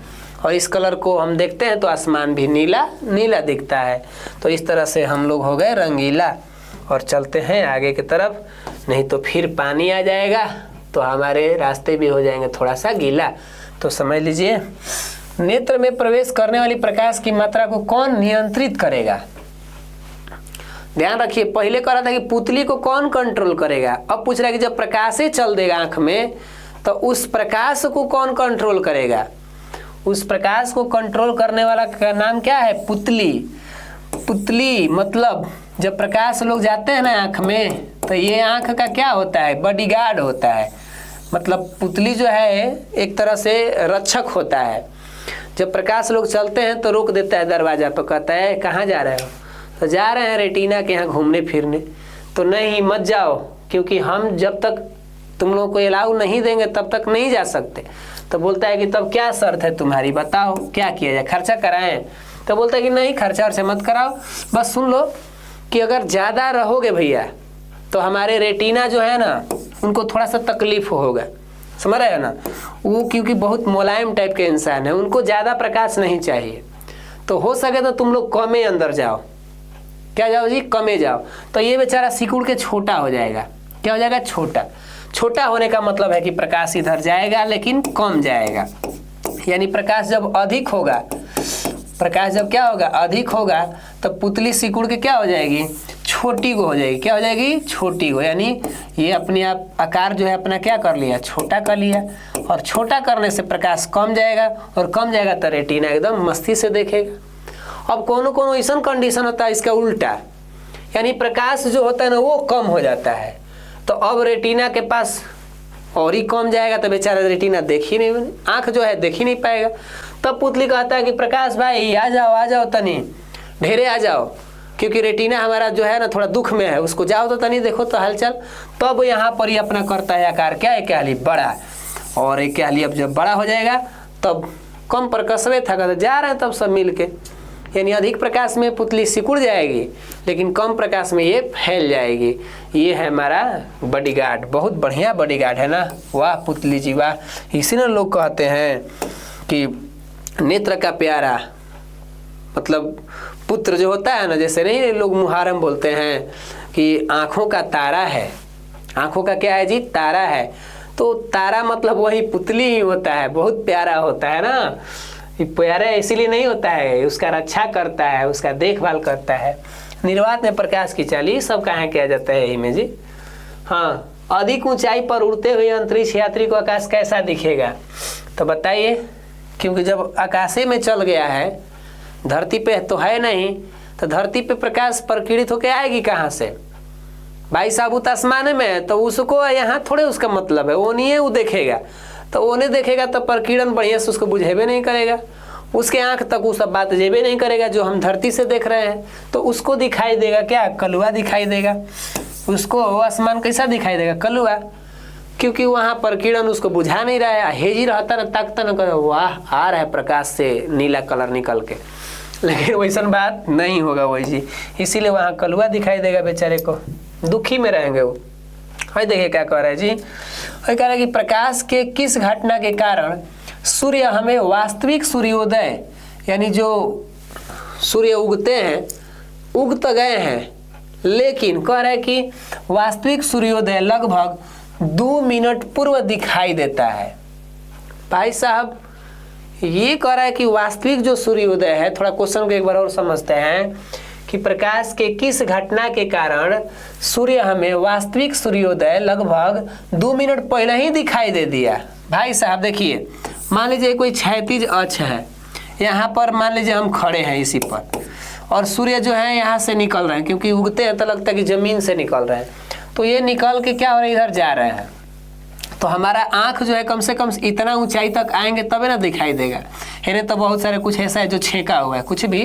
और इस कलर को हम देखते हैं तो आसमान भी नीला नीला दिखता है। तो इस तरह से हम लोग हो गए रंगीला। और चलते हैं आगे की तरफ, नहीं तो फिर पानी आ जाएगा तो हमारे रास्ते भी हो जाएंगे थोड़ा सा गीला। तो समझ लीजिए, नेत्र में प्रवेश करने वाली प्रकाश की मात्रा को कौन नियंत्रित करेगा? ध्यान रखिए, पहले कह रहा था कि पुतली को कौन कंट्रोल करेगा, अब पूछ रहा है कि जब प्रकाश ही चल देगा आंख में तो उस प्रकाश को कौन कंट्रोल करेगा? उस प्रकाश को कंट्रोल करने वाला का नाम क्या है? पुतली। पुतली मतलब जब प्रकाश लोग जाते हैं ना आंख में, तो ये आंख का क्या होता है? बॉडीगार्ड होता है। मतलब पुतली जो है एक तरह से रक्षक होता है। जब प्रकाश लोग चलते हैं तो रोक देता है दरवाजा, तो कहता है कहाँ जा रहे हो? तो जा रहे हैं रेटिना के यहाँ घूमने फिरने। तो नहीं, मत जाओ, क्योंकि हम जब तक तुम लोगों को अलाउ नहीं देंगे तब तक नहीं जा सकते। तो बोलता है कि तब क्या शर्त है तुम्हारी, बताओ क्या किया जाए, खर्चा कराएं? तो बोलता है कि नहीं, खर्चा और से मत कराओ, बस सुन लो कि अगर ज़्यादा रहोगे भैया तो हमारे रेटिना जो है ना उनको थोड़ा सा तकलीफ होगा, समझ रहे हो ना। वो क्योंकि बहुत मुलायम टाइप के इंसान है, उनको ज़्यादा प्रकाश नहीं चाहिए। तो हो सके तो तुम लोग कमे अंदर जाओ। क्या जाओ जी? कमे जाओ। तो ये बेचारा सिकुड़ के छोटा हो जाएगा। क्या हो जाएगा? छोटा। छोटा होने का मतलब है कि प्रकाश इधर जाएगा लेकिन कम जाएगा। यानी प्रकाश जब अधिक होगा, प्रकाश जब क्या होगा? अधिक होगा, तो पुतली सिकुड़ के क्या हो जाएगी? छोटी को हो जाएगी। क्या हो जाएगी? छोटी को। यानी ये अपने आप आकार जो है अपना क्या कर लिया? छोटा कर लिया। और छोटा करने से प्रकाश कम जाएगा, और कम जाएगा तो रेटिना एकदम मस्ती से देखेगा। अब कोनो ऐसा कंडीशन होता है इसका उल्टा, यानी प्रकाश जो होता है ना वो कम हो जाता है, तो अब रेटिना के पास और ही कम जाएगा, तो बेचारा रेटिना देख ही नहीं, आंख जो है देख ही नहीं पाएगा। तब पुतली कहता है कि प्रकाश भाई आ जाओ तनी, ढेरे आ जाओ, क्योंकि रेटिना हमारा जो है ना थोड़ा दुख में है, उसको जाओ तो तनी देखो तो हालचाल। तब यहाँ पर ही अपना करता है आकार क्या? एक क्या ली? बड़ा। और एक क्या ली? अब जब बड़ा हो जाएगा तब कम पर कसवे था जा रहे हैं तब सब मिल के, यानी अधिक प्रकाश में पुतली सिकुड़ जाएगी लेकिन कम प्रकाश में ये फैल जाएगी। ये है हमारा बॉडीगार्ड। बहुत बढ़िया बॉडीगार्ड है ना, वाह पुतली जी वाह। इसी ने लोग कहते हैं कि नेत्र का प्यारा, मतलब पुत्र जो होता है ना, जैसे नहीं लोग मुहारम बोलते हैं कि आँखों का तारा है। आँखों का क्या है जी? तारा है। तो तारा मतलब वही पुतली ही होता है, बहुत प्यारा होता है ना। प्यारा इसीलिए नहीं होता है, उसका रक्षा करता है, उसका देखभाल करता है। निर्वात में प्रकाश की चाली सब कहाँ किया जाता है यही में जी। हाँ, अधिक ऊंचाई पर उड़ते हुए अंतरिक्ष यात्री को आकाश कैसा दिखेगा? तो बताइए, क्योंकि जब आकाशे में चल गया है, धरती पे तो है नहीं, तो धरती पे प्रकाश प्रकीर्णित होकर आएगी कहाँ से? भाई साबुत आसमान में है, तो उसको यहाँ थोड़े उसका मतलब है, वो नहीं है, वो देखेगा। तो ओने देखेगा तो प्रकीर्णन बढ़िया से उसको बुझेबे नहीं करेगा। उसके आंख तक वो सब बात जेबे नहीं करेगा जो हम धरती से देख रहे हैं। तो उसको दिखाई देगा क्या, कलुआ दिखाई देगा। उसको आसमान कैसा दिखाई देगा, कलुआ, क्योंकि वहां पर किरण उसको बुझा नहीं रहा है। हेजी रहता ना, ताकता ना, वाह आ रहा है प्रकाश से नीला कलर निकल के, लेकिन वैसा बात नहीं होगा वही जी, इसीलिए वहां कलुआ दिखाई देगा, बेचारे को दुखी में रहेंगे वो। भाई देखिए क्या कह रहा है जी, वही कह रहा है कि प्रकाश के किस घटना के कारण सूर्य हमें वास्तविक सूर्योदय, यानी जो सूर्य उगते हैं, उग तो गए हैं, लेकिन कह रहा है कि वास्तविक सूर्योदय लगभग 2 मिनट पूर्व दिखाई देता है। भाई साहब ये कह रहा है कि वास्तविक जो सूर्योदय है, थोड़ा क्वेश्चन को एक बार और समझते हैं कि प्रकाश के किस घटना के कारण सूर्य हमें वास्तविक सूर्योदय लगभग 2 मिनट पहले ही दिखाई दे दिया। भाई साहब देखिए, मान लीजिए कोई क्षैतिज अक्ष है, यहाँ पर मान लीजिए हम खड़े हैं इसी पर, और सूर्य जो है यहाँ से निकल रहे हैं, क्योंकि उगते हैं तो लगता है कि जमीन से निकल रहे हैं, तो ये निकल के क्या हो रहा है, इधर जा रहे हैं। तो हमारा आंख जो है कम से कम इतना ऊंचाई तक आएंगे तबे ना दिखाई देगा। है तो बहुत सारे कुछ ऐसा है जो छेका हुआ है, कुछ भी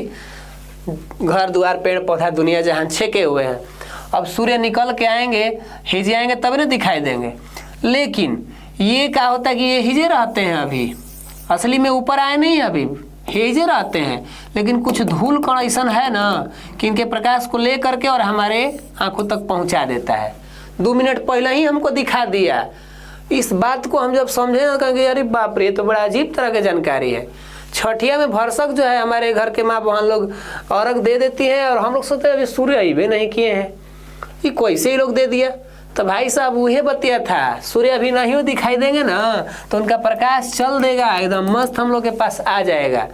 घर द्वार पेड़ पौधा दुनिया जहां छेके हुए हैं। अब सूर्य निकल के आएंगे, हिजे आएंगे तब ना दिखाई देंगे। लेकिन ये क्या होता है कि ये हिजे रहते हैं, अभी असली में ऊपर आए नहीं, अभी हिजे रहते हैं, लेकिन कुछ धूल कण ऐसा है ना कि इनके प्रकाश को ले करके और हमारे आंखों तक पहुंचा देता है। 2 मिनट पहले ही हमको दिखा दिया। इस बात को हम जब समझे ना, कहेंगे अरे बाप रे, तो बड़ा अजीब तरह की जानकारी है। छठिया में भरसक जो है हमारे घर के माँ बहन लोग अर्घ दे देती है, और हम लोग सोचते हैं अभी सूर्य अभी नहीं किए हैं, ये कैसे ही लोग दे दिया। तो भाई साहब वही बतिया था, सूर्य अभी नहीं हो दिखाई देंगे ना तो उनका प्रकाश चल देगा, एकदम मस्त हम लोग के पास आ जाएगा।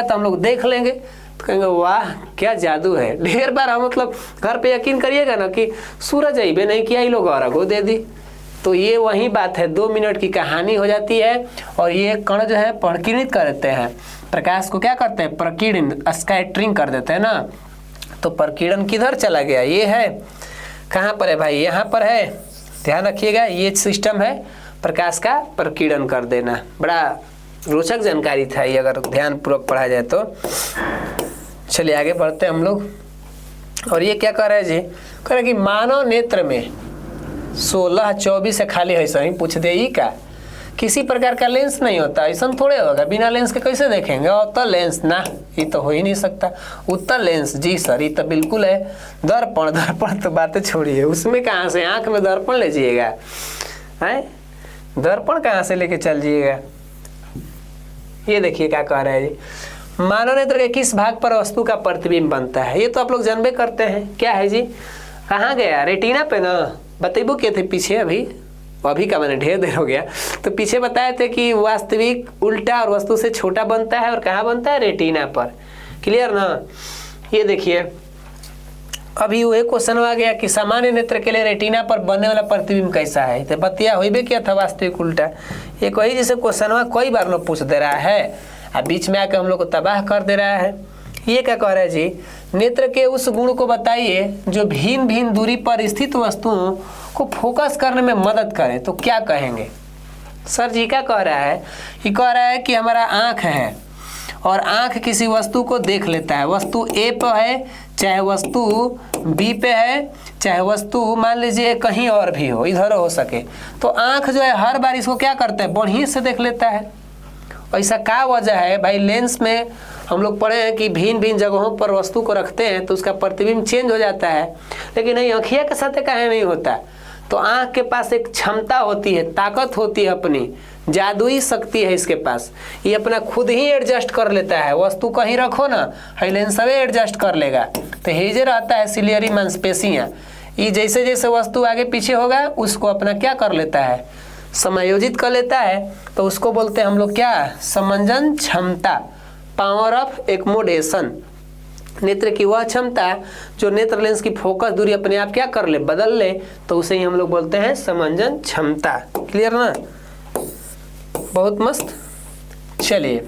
तो हम लोग देख लेंगे, तो कहेंगे वाह क्या जादू है। ढेर बार हम मतलब घर पे यकीन करिएगा ना कि सूरज अभी नहीं किया, ये लोग अर्घ दे दी। तो ये वही बात है, 2 मिनट की कहानी हो जाती है, और ये कण जो है प्रकीर्णित कर देते हैं, प्रकाश को क्या करते हैं, प्रकीर्णन, स्कैटरिंग कर देते हैं ना। तो प्रकीर्णन किधर चला गया, ये है, कहाँ पर है भाई, यहाँ पर है, ध्यान रखिएगा, ये सिस्टम है प्रकाश का प्रकीर्णन कर देना। बड़ा रोचक जानकारी था ये, अगर ध्यान पूर्वक पढ़ा जाए तो। चलिए आगे बढ़ते हैं हम लोग। और ये क्या कर रहे हैं जी, कह रहे कि मानव नेत्र में 16-24 से खाली है, ऐसा ही पूछ दे ही का, किसी प्रकार का लेंस नहीं होता, ऐसा थोड़े होगा, बिना लेंस के कैसे देखेंगे। उत्तर लेंस ना, ये तो हो ही नहीं सकता। उत्तर लेंस जी सर, ये तो बिल्कुल है। दर्पण तो बातें छोड़िए, उसमें कहाँ से आंख में दर्पण ले जाइएगा, है दर्पण कहाँ से लेके चल जाइएगा। ये देखिए क्या कह रहा है जी, मानव नेत्र के किस भाग पर वस्तु का प्रतिबिंब बनता है, ये तो आप लोग जानबे करते हैं। क्या है जी, कहाँ गया, रेटिना पे ना, बतेबो किए थे पीछे, अभी का मैंने ढेर देर हो गया, तो पीछे बताए थे कि वास्तविक उल्टा और वस्तु से छोटा बनता है, और कहाँ बनता है, रेटिना पर। क्लियर ना। ये देखिए अभी वो एक क्वेश्चन आ गया कि सामान्य नेत्र के लिए रेटिना पर बनने वाला प्रतिबिंब कैसा है, तो बतिया होइबे किया था वास्तविक उल्टा। ये कोई जैसे क्वेश्चन कई बार न पूछ दे रहा है, और बीच में आकर हम लोग को तबाह कर दे रहा है। ये क्या कह रहा है जी, नेत्र के उस गुण को बताइए जो भिन्न भिन्न दूरी पर स्थित वस्तुओं को फोकस करने में मदद करे, तो क्या कहेंगे। सर जी क्या कह रहा है, ये कह रहा है कि हमारा आँख है, और आँख किसी वस्तु को देख लेता है, वस्तु ए पे है, चाहे वस्तु बी पे है, चाहे वस्तु मान लीजिए कहीं और भी हो, इधर हो सके, तो आँख जो है हर बार इसको क्या करता है, बढ़िया से देख लेता है। ऐसा क्या वजह है भाई, लेंस में हम लोग पढ़े हैं कि भिन्न भिन्न जगहों पर वस्तु को रखते हैं तो उसका प्रतिबिंब चेंज हो जाता है, लेकिन नहीं आँखिया के साथ काहे नहीं होता। तो आँख के पास एक क्षमता होती है, ताकत होती है, अपनी जादुई शक्ति है इसके पास, ये अपना खुद ही एडजस्ट कर लेता है। वस्तु कहीं रखो ना, है लेंस एडजस्ट कर लेगा। तो हेजे रहता है सिलियरी मांसपेशियाँ, ये जैसे जैसे वस्तु आगे पीछे होगा उसको अपना क्या कर लेता है, समायोजित कर लेता है। तो उसको बोलते हैं हम लोग क्या, समंजन क्षमता, पावर ऑफ एक्मोडेशन। नेत्र की वह क्षमता जो नेत्र लेंस की फोकस दूरी अपने आप क्या कर ले, बदल ले, तो उसे ही हम लोग बोलते हैं समंजन क्षमता। क्लियर ना, बहुत मस्त। चलिए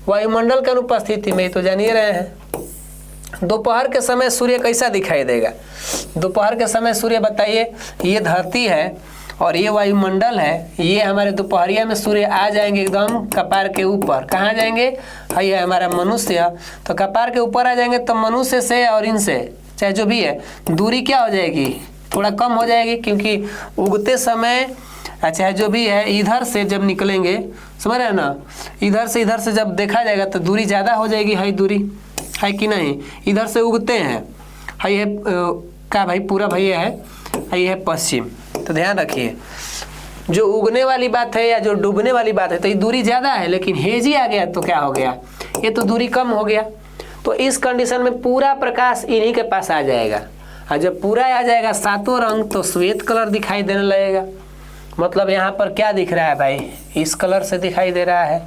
वायुमंडल की अनुपस्थिति में तो जान ही रहे हैं, दोपहर के समय सूर्य कैसा दिखाई देगा। दोपहर के समय सूर्य बताइए, ये धरती है और ये वायुमंडल है, ये हमारे दोपहरिया में सूर्य आ जाएंगे एकदम कपार के ऊपर। कहाँ जाएंगे? है ये हमारा मनुष्य, तो कपार के ऊपर आ जाएंगे तो मनुष्य से और इनसे चाहे जो भी है दूरी क्या हो जाएगी? थोड़ा कम हो जाएगी, क्योंकि उगते समय चाहे जो भी है इधर से जब निकलेंगे, समझ रहे हैं ना, इधर से जब देखा जाएगा तो दूरी ज़्यादा हो जाएगी। है दूरी है कि नहीं? इधर से उगते हैं, है ये क्या भाई पूरा भैया है, ये है पश्चिम। तो ध्यान रखिए, जो उगने वाली बात है या जो डूबने वाली बात है तो ये दूरी ज़्यादा है, लेकिन हेजी आ गया तो क्या हो गया? ये तो दूरी कम हो गया। तो इस कंडीशन में पूरा प्रकाश इन्हीं के पास आ जाएगा, और जब पूरा आ जाएगा सातों रंग तो श्वेत कलर दिखाई देने लगेगा। मतलब यहाँ पर क्या दिख रहा है भाई? इस कलर से दिखाई दे रहा है।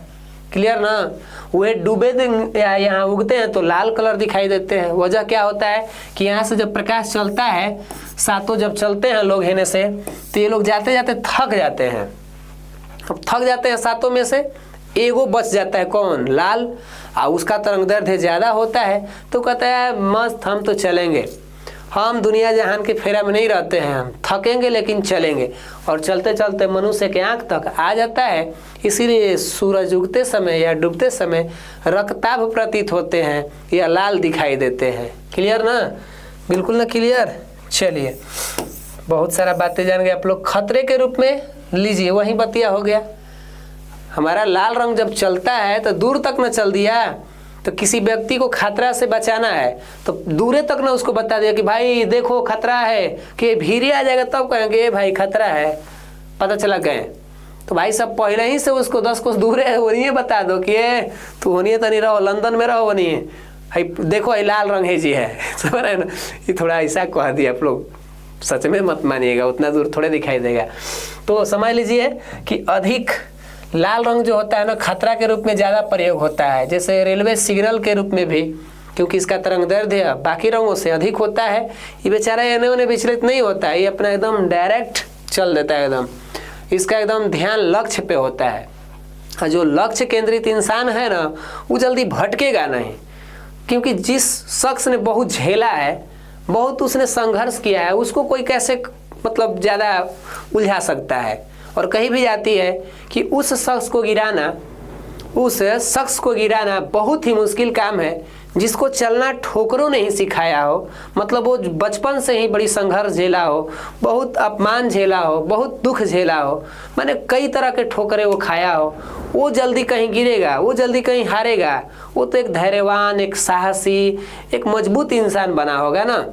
क्लियर ना? वे डूबे या यहाँ उगते हैं तो लाल कलर दिखाई देते हैं। वजह क्या होता है कि यहाँ से जब प्रकाश चलता है, सातों जब चलते हैं लोग हेने से, तो ये लोग जाते जाते थक जाते हैं। अब थक जाते हैं सातों में से एगो बच जाता है, कौन? लाल। और उसका तरंगदैर्ध्य ज़्यादा होता है तो कहता है मस्त हम तो चलेंगे, हम दुनिया जहान के फेरा में नहीं रहते हैं, हम थकेंगे लेकिन चलेंगे। और चलते चलते मनुष्य के आँख तक आ जाता है। इसीलिए सूरज उगते समय या डूबते समय रक्ताभ प्रतीत होते हैं या लाल दिखाई देते हैं। क्लियर ना? बिल्कुल ना क्लियर? चलिए, बहुत सारा बातें जान गए आप लोग। खतरे के रूप में लीजिए, वही बतिया हो गया। हमारा लाल रंग जब चलता है तो दूर तक न चल दिया, तो किसी व्यक्ति को खतरा से बचाना है तो दूरे तक ना उसको बता दिया कि भाई देखो खतरा है, कि भीड़ आ जाएगा तब कहेंगे भाई खतरा है, पता चला गए। तो भाई सब पहले ही से उसको 10 कोस दूर है वही बता दो कि तू होनी तो नहीं रहो, लंदन में रहो वनी है, देखो ये लाल रंग है जी है, समझ रहे ना? ये थोड़ा ऐसा कह दिया आप लोग, सच में मत मानिएगा, उतना दूर थोड़े दिखाई देगा। तो समझ लीजिए कि अधिक लाल रंग जो होता है ना खतरा के रूप में ज़्यादा प्रयोग होता है, जैसे रेलवे सिग्नल के रूप में भी, क्योंकि इसका तरंगदैर्ध्य बाकी रंगों से अधिक होता है। ये बेचारा एने ओने विचलित नहीं होता है, ये अपना एकदम डायरेक्ट चल देता है, एकदम इसका एकदम ध्यान लक्ष्य पे होता है। और जो लक्ष्य केंद्रित इंसान है ना वो जल्दी भटकेगा नहीं, क्योंकि जिस शख्स ने बहुत झेला है, बहुत उसने संघर्ष किया है, उसको कोई कैसे मतलब ज़्यादा उलझा सकता है। और कहीं भी जाती है कि उस शख्स को गिराना बहुत ही मुश्किल काम है, जिसको चलना ठोकरों ने ही सिखाया हो, मतलब वो बचपन से ही बड़ी संघर्ष झेला हो, बहुत अपमान झेला हो, बहुत दुख झेला हो, माने कई तरह के ठोकरे वो खाया हो, वो जल्दी कहीं गिरेगा, वो जल्दी कहीं हारेगा। वो तो एक धैर्यवान, एक साहसी, एक मजबूत इंसान बना होगा ना।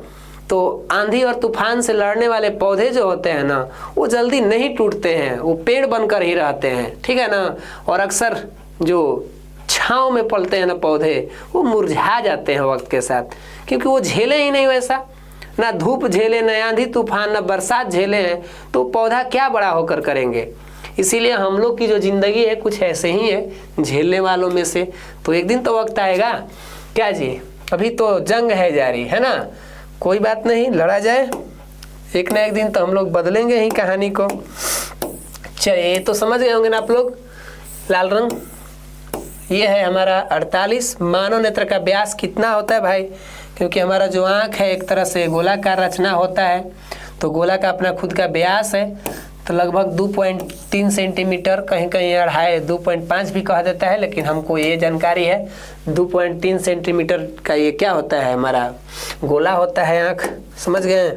तो आंधी और तूफान से लड़ने वाले पौधे जो होते हैं ना वो जल्दी नहीं टूटते हैं, वो पेड़ बनकर ही रहते हैं, ठीक है ना। और अक्सर जो छांव में पलते हैं ना पौधे, वो मुरझा जाते हैं वक्त के साथ, क्योंकि वो झेले ही नहीं वैसा, ना धूप झेले, ना आंधी तूफान, ना बरसात झेले हैं, तो पौधा क्या बड़ा होकर करेंगे। इसीलिए हम लोग की जो ज़िंदगी है कुछ ऐसे ही है, झेलने वालों में से। तो एक दिन तो वक्त आएगा, क्या जी, अभी तो जंग है जारी, है ना, कोई बात नहीं, लड़ा जाए, एक ना एक दिन तो हम लोग बदलेंगे ही कहानी को। चलिए, तो समझ गए होंगे ना आप लोग। लाल रंग ये है हमारा 48। मानव नेत्र का व्यास कितना होता है भाई? क्योंकि हमारा जो आँख है एक तरह से गोलाकार रचना होता है, तो गोला का अपना खुद का व्यास है, तो लगभग 2.3 सेंटीमीटर, कहीं कहीं 2.5, 2.5 भी कह देता है, लेकिन हमको ये जानकारी है 2.3 सेंटीमीटर का ये क्या होता है, हमारा गोला होता है आँख। समझ गए?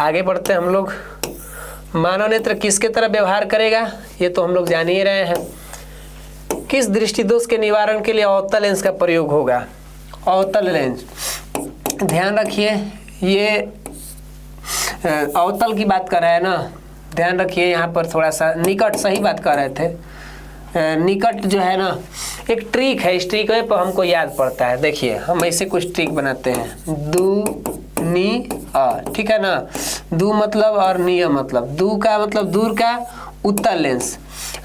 आगे बढ़ते हैं हम लोग। मानव नेत्र किसके तरह व्यवहार करेगा ये तो हम लोग जान ही रहे हैं। किस दृष्टि दोष के निवारण के लिए अवतल लेंस का प्रयोग होगा? अवतल लेंस, ध्यान रखिए, ये अवतल की बात कर रहे हैं ना, ध्यान रखिए, यहाँ पर थोड़ा सा निकट, सही बात कर रहे थे। निकट जो है ना एक ट्रिक है, इस ट्रिक पर हमको याद पड़ता है। देखिए हम ऐसे कुछ ट्रिक बनाते हैं, दू नी अ, ठीक है ना। दू मतलब और निय मतलब, दू का मतलब दूर का उत्तल लेंस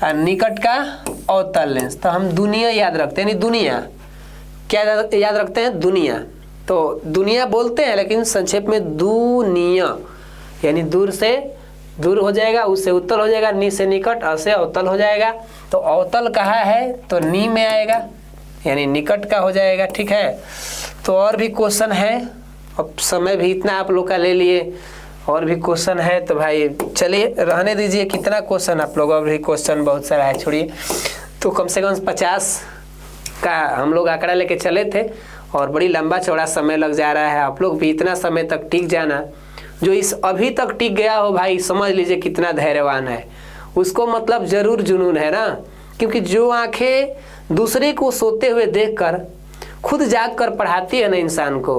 और निकट का अवतल लेंस। तो हम दुनिया याद रखते हैं, यानी दुनिया क्या याद रखते हैं? दुनिया। तो दुनिया बोलते हैं लेकिन संक्षेप में दुनिया, यानी दूर से दूर हो जाएगा, उससे उत्तल हो जाएगा, नी से निकट, अ से अवतल हो जाएगा। तो अवतल कहा है तो नी में आएगा, यानी निकट का हो जाएगा, ठीक है। तो और भी क्वेश्चन है, अब समय भी इतना आप लोग का ले लिए, और भी क्वेश्चन है तो भाई चलिए रहने दीजिए, कितना क्वेश्चन आप लोग, और भी क्वेश्चन बहुत सारा है, छोड़िए। तो कम से कम 50 का हम लोग आंकड़ा लेके चले थे और बड़ी लंबा चौड़ा समय लग जा रहा है। आप लोग भी इतना समय तक टिक जाना, जो इस अभी तक टिक गया हो भाई समझ लीजिए कितना धैर्यवान है, उसको मतलब जरूर जुनून है ना। क्योंकि जो आंखें दूसरे को सोते हुए देखकर खुद जाग कर पढ़ाती है ना इंसान को,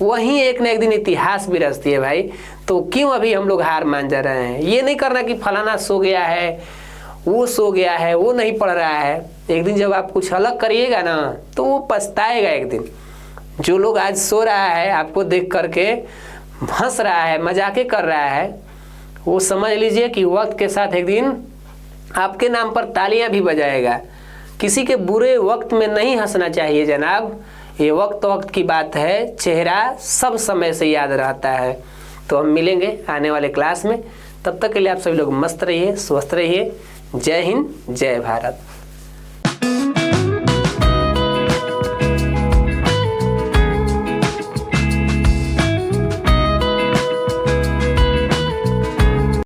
वहीं एक न एक दिन इतिहास भी रचती है भाई। तो क्यों अभी हम लोग हार मान जा रहे हैं? ये नहीं करना कि फलाना सो गया है, वो सो गया है, वो नहीं पढ़ रहा है। एक दिन जब आप कुछ अलग करिएगा ना तो वो पछताएगा एक दिन। जो लोग आज सो रहा है आपको देख करके हंस रहा है, मजाके कर रहा है, वो समझ लीजिए कि वक्त के साथ एक दिन आपके नाम पर तालियां भी बजाएगा। किसी के बुरे वक्त में नहीं हंसना चाहिए जनाब, ये वक्त की बात है, चेहरा सब समय से याद रहता है। तो हम मिलेंगे आने वाले क्लास में, तब तक के लिए आप सभी लोग मस्त रहिए, स्वस्थ रहिए। जय हिंद, जय भारत।